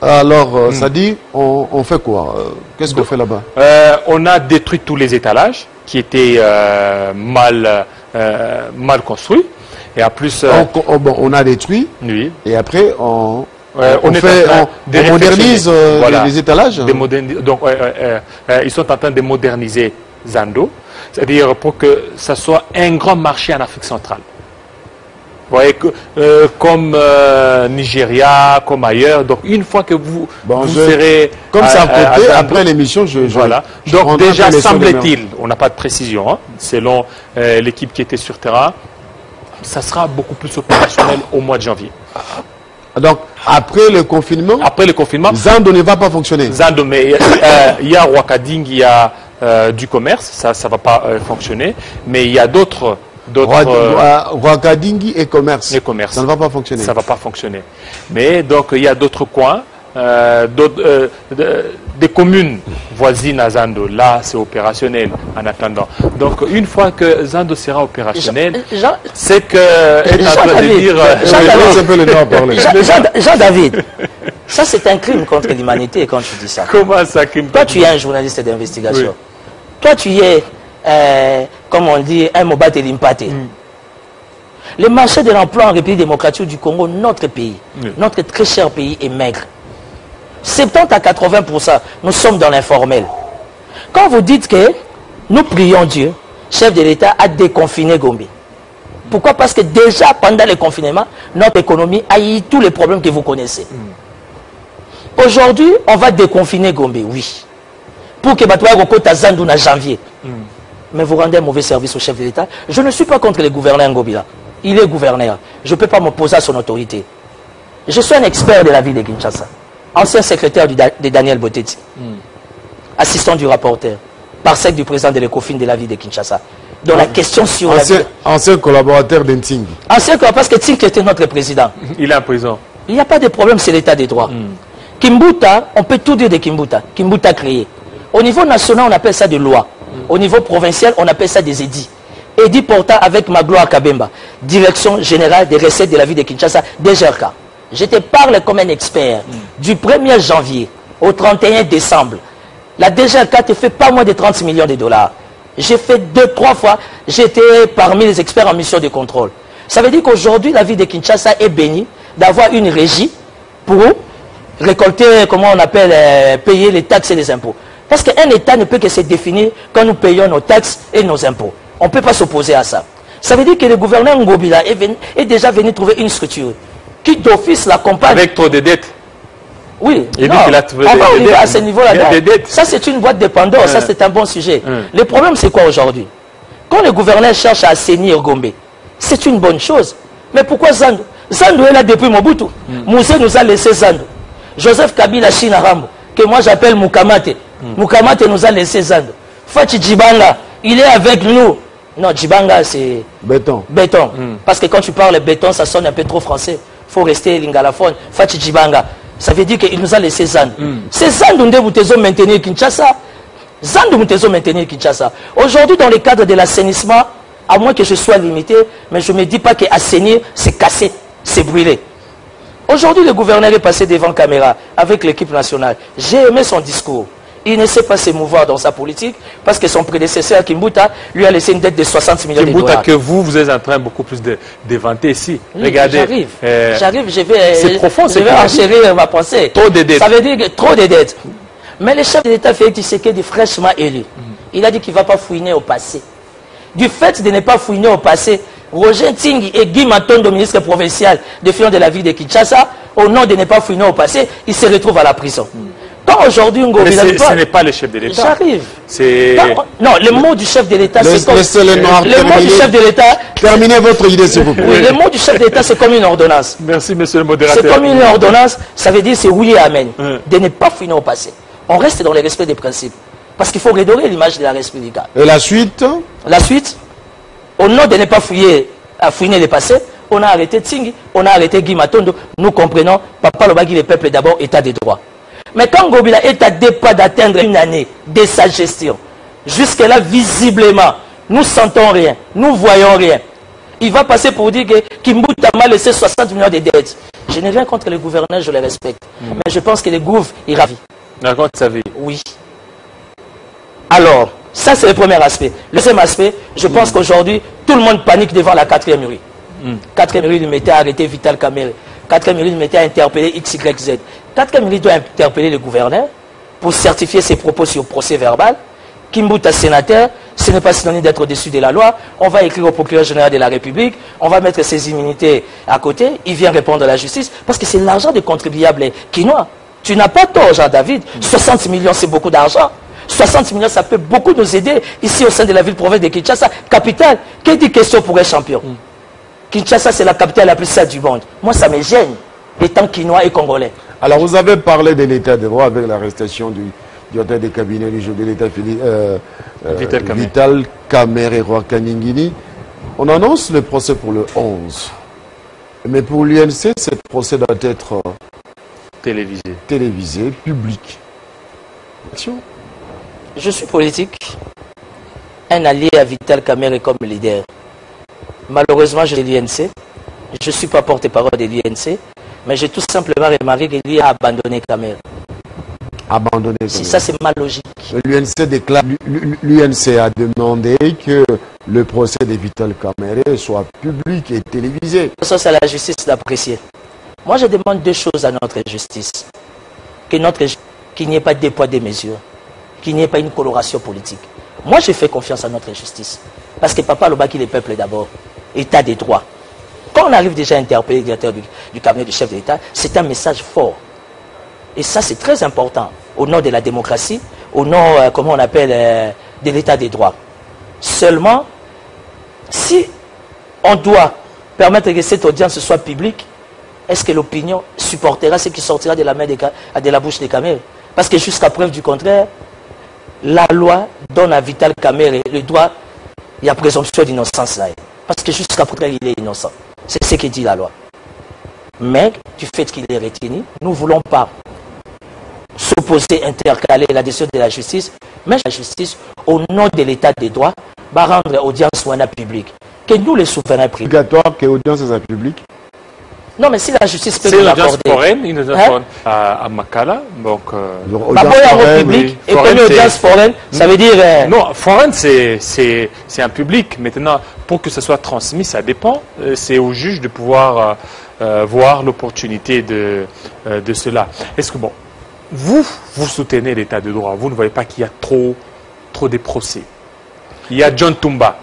Alors, ça dit, on fait quoi? Qu'est-ce qu'on fait là-bas? On a détruit tous les étalages qui étaient mal construits. Et en plus... on a détruit. Oui. Et après, on modernise les étalages. Donc, ils sont en train de moderniser Zando. C'est-à-dire pour que ça soit un grand marché en Afrique centrale. Vous voyez, comme Nigeria, comme ailleurs. Donc, une fois que vous serez... Comme ça, après l'émission, voilà. Donc, déjà, semble-t-il, on n'a pas de précision, hein, selon l'équipe qui était sur terrain, ça sera beaucoup plus opérationnel au mois de janvier. Donc, après le confinement, Zando ne va pas fonctionner. Zando, mais il y a Ouakading, il y a du commerce, ça ne va pas fonctionner. Mais il y a d'autres... Ouakadingi et commerce. Ça ne va pas fonctionner. Ça ne va pas fonctionner. Mais donc il y a d'autres coins, des communes voisines à Zando. Là, c'est opérationnel en attendant. Donc une fois que Zando sera opérationnel, c'est que Jean-David, ça c'est un crime contre l'humanité quand tu dis ça. Comment ça, crime? Toi, tu es un journaliste d'investigation. Oui. Toi, tu es comme on dit, un mobat de l'impate. Le marché de l'emploi en République démocratique du Congo, notre pays, notre très cher pays est maigre. 70 à 80%, nous sommes dans l'informel. Quand vous dites que nous prions Dieu, chef de l'État a déconfiné Gombe. Pourquoi? Parce que déjà pendant le confinement, notre économie a eu tous les problèmes que vous connaissez. Aujourd'hui, on va déconfiner Gombe, oui. Pour que Batouya Rokota Zandou en janvier. Mais vous rendez un mauvais service au chef de l'État. Je ne suis pas contre le gouverneur Ngobila. Il est gouverneur. Je ne peux pas m'opposer à son autorité. Je suis un expert de la ville de Kinshasa. Ancien secrétaire de Daniel Boteti. Assistant du rapporteur. Parsec du président de l'ECOFIN de la ville de Kinshasa. Donc la question sur ancien collaborateur d'Nting. Ancien collaborateur, parce que Ting était notre président. Il est en prison. Il n'y a pas de problème, c'est l'état des droits. Kimbuta, on peut tout dire de Kimbuta. Kimbuta créé. Au niveau national, on appelle ça des lois. Au niveau provincial, on appelle ça des édits. Édit portant avec Magloire Kabemba, Direction Générale des Recettes de la ville de Kinshasa, DGRK. Je te parle comme un expert. Du 1er janvier au 31 décembre, la DGA4 fait pas moins de 30 millions de dollars. J'ai fait 2-3 fois, j'étais parmi les experts en mission de contrôle. Ça veut dire qu'aujourd'hui, la ville de Kinshasa est bénie d'avoir une régie pour récolter, comment on appelle, payer les taxes et les impôts. Parce qu'un État ne peut que se définir quand nous payons nos taxes et nos impôts. On ne peut pas s'opposer à ça. Ça veut dire que le gouverneur Ngobila est déjà venu trouver une structure qui d'office l'accompagne. Avec trop de dettes. Oui, Il non, dit qu'il a trouvé on va arriver à ce niveau-là. Ça, c'est une boîte de Pandore, ça, c'est un bon sujet. Le problème, c'est quoi aujourd'hui? Quand le gouverneur cherche à assainir Gombe, c'est une bonne chose. Mais pourquoi Zando? Zando est là depuis Mobutu. Moussé nous a laissé Zando. Joseph Kabila Chinarambo, que moi j'appelle Mukamate. Mukamate nous a laissé Zando. Fachi Djibanga, il est avec nous. Non, Djibanga, c'est... Béton. Béton. Parce que quand tu parles béton, ça sonne un peu trop français. Il faut rester lingalaphone. Fachi Djibanga. Ça veut dire qu'il nous a laissé Zando. C'est Zando que vous avez maintenu Kinshasa. Zando vous maintenir Kinshasa. Aujourd'hui, dans le cadre de l'assainissement, à moins que je sois limité, mais je ne me dis pas que assainir, c'est casser, c'est brûler. Aujourd'hui, le gouverneur est passé devant caméra avec l'équipe nationale. J'ai aimé son discours. Il ne sait pas se mouvoir dans sa politique parce que son prédécesseur, Kimbuta, lui a laissé une dette de 60 millions de dollars. Kimbuta que vous êtes en train beaucoup plus d'éventer ici. Oui, regardez. J'arrive, je vais enchérir ma pensée. Trop de dettes. Ça veut dire que trop de dettes. Mais le chef de l'État, Félix Tshisekedi, fraîchement élu, il a dit qu'il ne va pas fouiner au passé. Du fait de ne pas fouiner au passé, Roger Ntingi et Guy Matondo, ministre provincial des Finances de la ville de Kinshasa, au nom de ne pas fouiner au passé, il se retrouve à la prison. Quand aujourd'hui Mais ce n'est pas le chef de l'État. J'arrive. Non, le mot du chef de l'État, c'est comme... Le mot du chef de l'État... Terminez votre idée, s'il vous plaît. Oui, le mot du chef de l'État, c'est comme une ordonnance. Merci, monsieur le modérateur. C'est comme une ordonnance, ça veut dire c'est oui et amen. De ne pas fouiner au passé. On reste dans le respect des principes. Parce qu'il faut redorer l'image de la République. Et la suite? La suite, au nom de ne pas fouiller, à fouiner le passé, on a arrêté Tsingi, on a arrêté Guy Matondo. Nous comprenons, Papa Lobaki, le peuple d'abord, état de droit. Mais quand Ngobila est à 2 pas d'atteindre une année de sa gestion, jusque-là, visiblement, nous sentons rien, nous voyons rien. Il va passer pour dire que Kimbuta m'a laissé 60 millions de dettes. Je n'ai rien contre le gouverneur, je le respecte. Mais je pense que le gouv est ravi. D'accord, tu savais. Oui. Alors, ça c'est le premier aspect. Le deuxième aspect, je pense qu'aujourd'hui, tout le monde panique devant la 4e rue. 4e rue, il mettait à arrêter Vital Kamerhe. 4e rue, il mettait à interpeller XYZ. 4e rue doit interpeller le gouverneur pour certifier ses propos sur procès verbal. Kimbuta sénateur, ce n'est pas synonyme d'être au-dessus de la loi. On va écrire au procureur général de la République, on va mettre ses immunités à côté, il vient répondre à la justice, parce que c'est l'argent des contribuables quinois. Tu n'as pas tort, Jean-David. 60 millions, c'est beaucoup d'argent. 60 millions, ça peut beaucoup nous aider ici au sein de la ville-province de Kinshasa, capitale. Quelle dit question pour un champion? Kinshasa, c'est la capitale la plus sale du monde. Moi, ça me gêne, étant quinois et congolais. Alors, vous avez parlé de l'état de droit avec l'arrestation du directeur des cabinets du chef de l'État, Vital Kamerhe Rwakaningini. On annonce le procès pour le 11. Mais pour l'UNC, ce procès doit être télévisé, public. Action. Je suis politique, un allié à Vital Kamerhe comme leader. Malheureusement, je suis de l'UNC. Je ne suis pas porte-parole de l'UNC, mais j'ai tout simplement remarqué que lui a abandonné Kamerhe. Abandonné Kamerhe. Si ça, c'est ma logique. L'UNC a demandé que le procès de Vital Kamerhe soit public et télévisé. Ça, c'est à la justice d'apprécier. Moi, je demande 2 choses à notre justice. Qu'il n'y ait pas de poids, des mesures. Qu'il n'y ait pas une coloration politique. Moi, je fais confiance à notre justice. Parce que Papa Lobaki, le peuple d'abord, état des droits. Quand on arrive déjà à interpeller le directeur du cabinet du chef de l'État, c'est un message fort. Et ça, c'est très important. Au nom de la démocratie, au nom, comment on appelle, de l'état des droits. Seulement, si on doit permettre que cette audience soit publique, est-ce que l'opinion supportera ce qui sortira de la main de la bouche des Kamerhe? Parce que jusqu'à preuve du contraire, la loi donne à Vital Kamerhe le droit, il y a présomption d'innocence là. Parce que jusqu'à preuve il est innocent. C'est ce que dit la loi. Mais du fait qu'il est retenu, nous ne voulons pas s'opposer, intercaler la décision de la justice, mais la justice, au nom de l'état des droits, va rendre audience ou un public. Que nous, les souverains privés. Obligatoire que l'audience soit publique? Non, mais si la justice peut c'est nous l'audience l'accorder. foraine, une audience foraine à Makala. Donc, public et comme audience foraine, ça veut dire... non, foraine, c'est un public. Maintenant, pour que ça soit transmis, ça dépend. C'est au juge de pouvoir voir l'opportunité de cela. Est-ce que, bon, vous soutenez l'état de droit. Vous ne voyez pas qu'il y a trop de procès. Il y a John Toumba.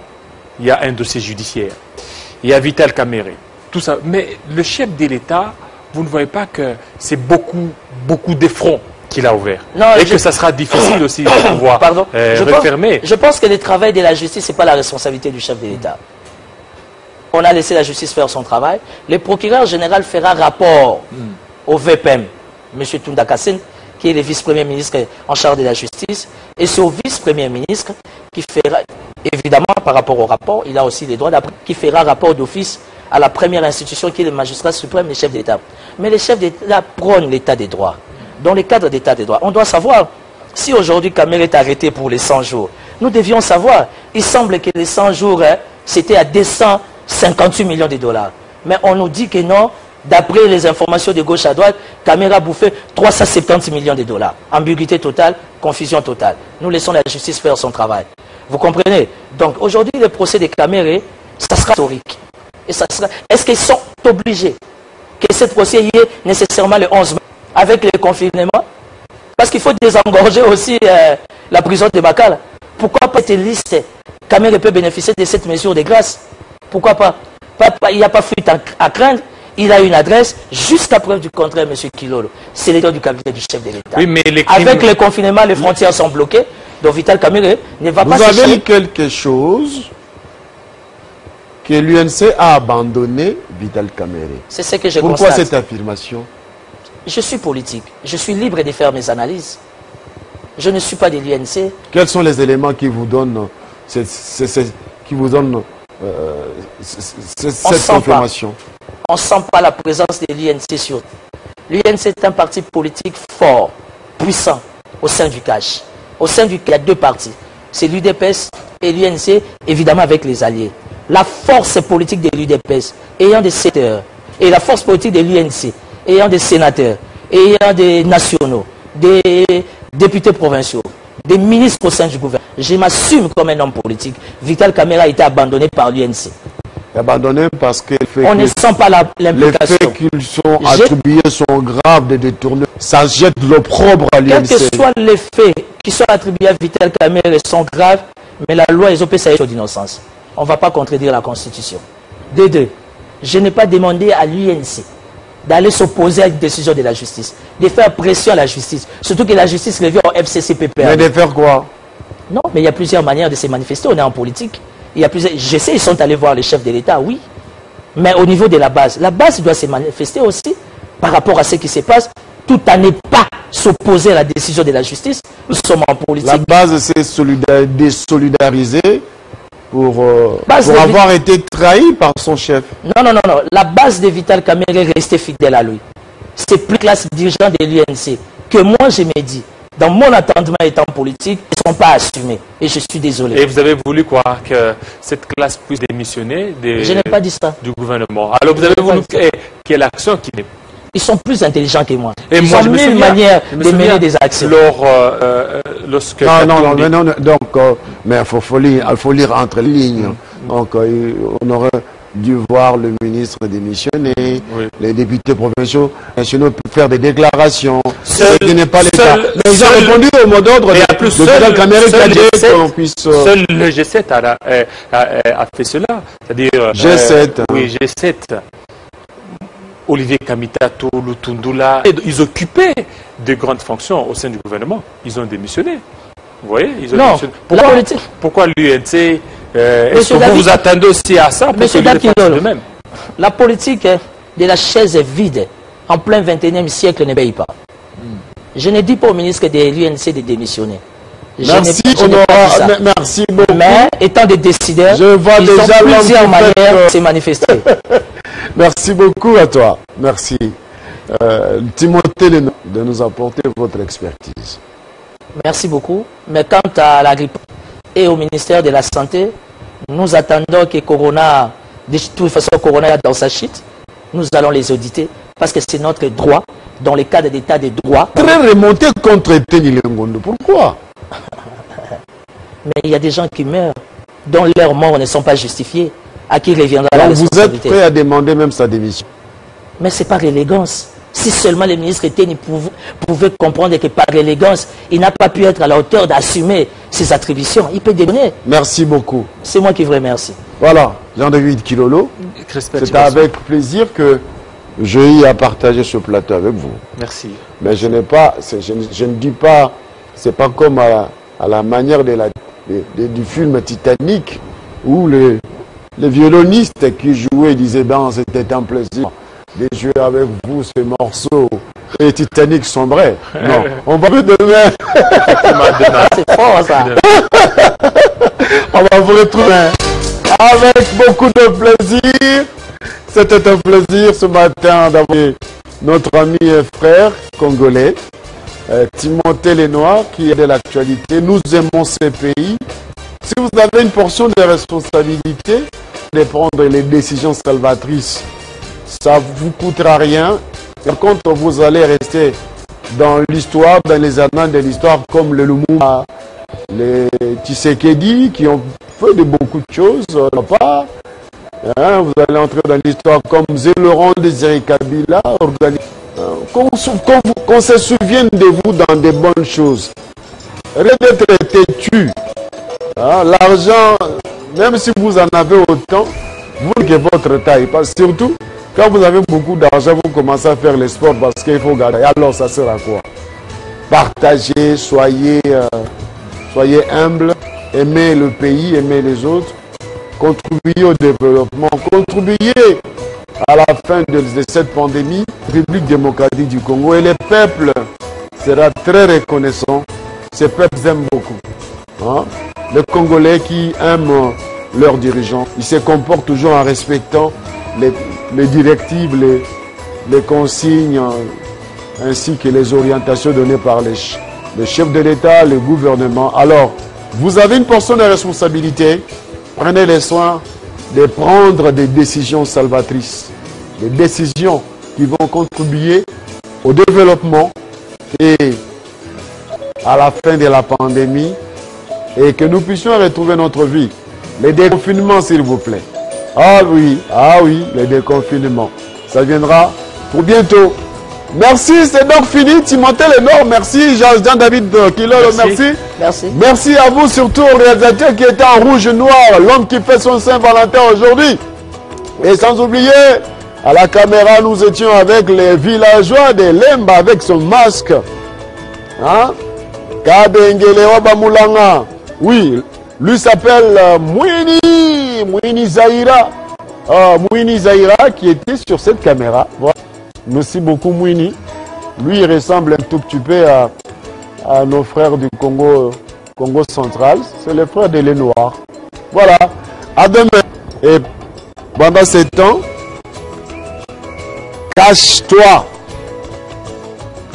Il y a un dossier judiciaire. Il y a Vital Kamerhe. Tout ça. Mais le chef de l'État, vous ne voyez pas que c'est beaucoup de fronts qu'il a ouverts. Non, et que ça sera difficile aussi de pouvoir refermer. Je pense que le travail de la justice, ce n'est pas la responsabilité du chef de l'État. On a laissé la justice faire son travail. Le procureur général fera rapport au VPM, M. Tounda Kassine, qui est le vice-premier ministre en charge de la justice, et c'est au vice-premier ministre qui fera, évidemment, par rapport au rapport, il a aussi les droits d'après, qui fera rapport d'office à la première institution qui est le magistrat suprême, le chef d'État. Mais le chef d'État prône l'état des droits. Dans le cadre d'état des droits, on doit savoir, si aujourd'hui Kamerhe est arrêté pour les 100 jours, nous devions savoir, il semble que les 100 jours, c'était à 258 millions de dollars. Mais on nous dit que non, d'après les informations de gauche à droite, Kamerhe a bouffé 370 millions de dollars. Ambiguïté totale, confusion totale. Nous laissons la justice faire son travail. Vous comprenez? Donc aujourd'hui, le procès de Kamerhe, ça sera historique. Et ça sera... Est-ce qu'ils sont obligés que ce procès y ait nécessairement le 11 mai avec le confinement? Parce qu'il faut désengorger aussi la prison de Makala. Pourquoi pas cette liste? Kamerhe peut bénéficier de cette mesure de grâce. Pourquoi pas? Il n'y a pas fuite à craindre. Il a une adresse, jusqu'à preuve du contraire, M. Kilolo. C'est l'état du cabinet du chef de l'État. Oui, mais avec le confinement, les frontières sont bloquées. Donc Vital Kamerhe ne va pas... Vous avez dit quelque chose que l'UNC a abandonné Vital Kamerhe. C'est ce que je constate. Pourquoi cette affirmation? Je suis politique. Je suis libre de faire mes analyses. Je ne suis pas de l'UNC. Quels sont les éléments qui vous donnent cette confirmation? On ne sent pas la présence de l'UNC sur... L'UNC est un parti politique fort, puissant, au sein du CACH. Au sein du CACH, il y a deux partis. C'est l'UDPS et l'UNC, évidemment avec les alliés. La force politique de l'UDPS, ayant des sénateurs, et la force politique de l'UNC, ayant des sénateurs, ayant des nationaux, des députés provinciaux, des ministres au sein du gouvernement. Je m'assume comme un homme politique. Vital Kamerhe a été abandonné par l'UNC. Abandonné parce que on ne sent pas l'implication. Les faits qu'ils sont attribués sont graves, de détourner. Ça jette l'opprobre à l'UNC. Quels que soient les faits qui sont attribués à Vital Kamerhe sont graves, mais la loi est opposée d'innocence. On ne va pas contredire la Constitution. De deux, je n'ai pas demandé à l'UNC d'aller s'opposer à une décision de la justice, de faire pression à la justice. Surtout que la justice revient au FCCPP. Mais de faire quoi? Non, mais il y a plusieurs manières de se manifester. On est en politique. Il y a plusieurs... Je sais, ils sont allés voir les chefs de l'État, oui. Mais au niveau de la base doit se manifester aussi par rapport à ce qui se passe, tout en ne pas s'opposer à la décision de la justice. Nous sommes en politique. La base, c'est désolidariser pour avoir été trahi par son chef. Non. La base de Vital Kamerhe est restée fidèle à lui. C'est plus classe dirigeant de l'UNC que moi, je me dis. Dans mon entendement étant politique, ils ne sont pas assumés. Et je suis désolé. Et vous avez voulu quoi? Que cette classe puisse démissionner je n'ai pas dit ça. Du gouvernement. Alors vous avez voulu quelle action qui n'est... Ils sont plus intelligents que moi. Et ils ont mille manières de mener des actions. Lorsque non, donc, mais il faut lire entre les lignes. Donc, on aurait dû voir le ministre démissionner, les députés provinciaux nationaux faire des déclarations. Ce qui n'est pas l'État. Ils ont répondu au mot d'ordre de Vital Kamerhe qui a dit qu'on puisse... Seul le G7 a fait cela. C'est-à-dire... G7. Oui, G7. Olivier Kamitato, Lutundula, ils occupaient de grandes fonctions au sein du gouvernement. Ils ont démissionné. Vous voyez, ils ont démissionné. Pourquoi l'UNC est-ce que vous attendez aussi à ça pour que même? La politique de la chaise vide en plein 21e siècle ne paye pas. Je ne dis pas au ministre de l'UNC de démissionner. Merci beaucoup. Mais étant des décideurs, ils ont plusieurs manières de se manifester. Merci beaucoup à toi. Merci. Timothée Leno, de nous apporter votre expertise. Merci beaucoup. Mais quant à la grippe et au ministère de la Santé, nous attendons que Corona, de toute façon, Corona est dans sa chute. nous allons les auditer parce que c'est notre droit dans le cadre d'état de droit. Très remonté contre Teni Lengondo. Pourquoi? Mais il y a des gens qui meurent, dont leurs morts ne sont pas justifiés. À qui reviendra la Donc responsabilité? vous êtes prêt à demander même sa démission? Mais c'est par élégance. Si seulement le ministre Teni pouvait comprendre que par élégance, il n'a pas pu être à la hauteur d'assumer ses attributions, il peut donner. Merci beaucoup. C'est moi qui vous remercie. Voilà, Jean-David Kilolo. C'est avec plaisir que j'ai eu à partager ce plateau avec vous. Merci. Mais je n'ai pas, je ne dis pas, c'est pas comme à la manière du film Titanic où les violonistes qui jouaient disaient ben c'était un plaisir de jouer avec vous ce morceau et Titanic sombrait. Non, on va vous demain. C'est fort ça. On va vous retrouver avec beaucoup de plaisir. C'était un plaisir ce matin d'avoir notre ami et frère congolais, Timothée Lenoir, qui est de l'actualité. Nous aimons ces pays. Si vous avez une portion de responsabilité de prendre les décisions salvatrices, ça ne vous coûtera rien. Par contre, vous allez rester dans l'histoire, dans les annales de l'histoire, comme le Lumumba, les Tshisekedi, qui ont fait de beaucoup de choses. Vous allez entrer dans l'histoire comme Zélaurent Désiré Kabila. Qu'on se souvienne de vous dans des bonnes choses. Rien d'être têtu. L'argent, même si vous en avez autant, vous que votre taille. Parce que surtout, quand vous avez beaucoup d'argent, vous commencez à faire le sport parce qu'il faut garder. Alors ça sert à quoi? Partagez, soyez humble, aimez le pays, aimez les autres, contribuez au développement, contribuez à la fin de cette pandémie, République démocratique du Congo, et le peuple sera très reconnaissant. Ces peuples aiment beaucoup. Les Congolais qui aiment leurs dirigeants, ils se comportent toujours en respectant les directives, les consignes, ainsi que les orientations données par les chefs de l'État, le gouvernement. Alors, vous avez une portion de responsabilité. Prenez les soins de prendre des décisions salvatrices, des décisions qui vont contribuer au développement et à la fin de la pandémie, et que nous puissions retrouver notre vie. Les déconfinements, s'il vous plaît. Ah oui, les déconfinements. Ça viendra pour bientôt. Merci, c'est donc fini. Timothée Lenoir, merci. Jean-David Kilolo, merci. Merci à vous, surtout au réalisateur qui était en rouge et noir, l'homme qui fait son Saint-Valentin aujourd'hui. Et sans oublier, à la caméra, nous étions avec les villageois de Lemba avec son masque. Kabengele Wabamulanga. Oui, lui s'appelle Mouini Zaira. Mouini Zaira qui était sur cette caméra. Voilà. Merci beaucoup Mouini. Lui, il ressemble un tout petit peu à nos frères du Congo central. C'est les frères de Lenoir. Voilà. À demain. Et pendant ce temps, cache-toi.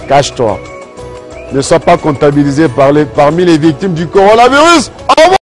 Cache-toi. Ne sois pas comptabilisé parmi les victimes du coronavirus. Au revoir.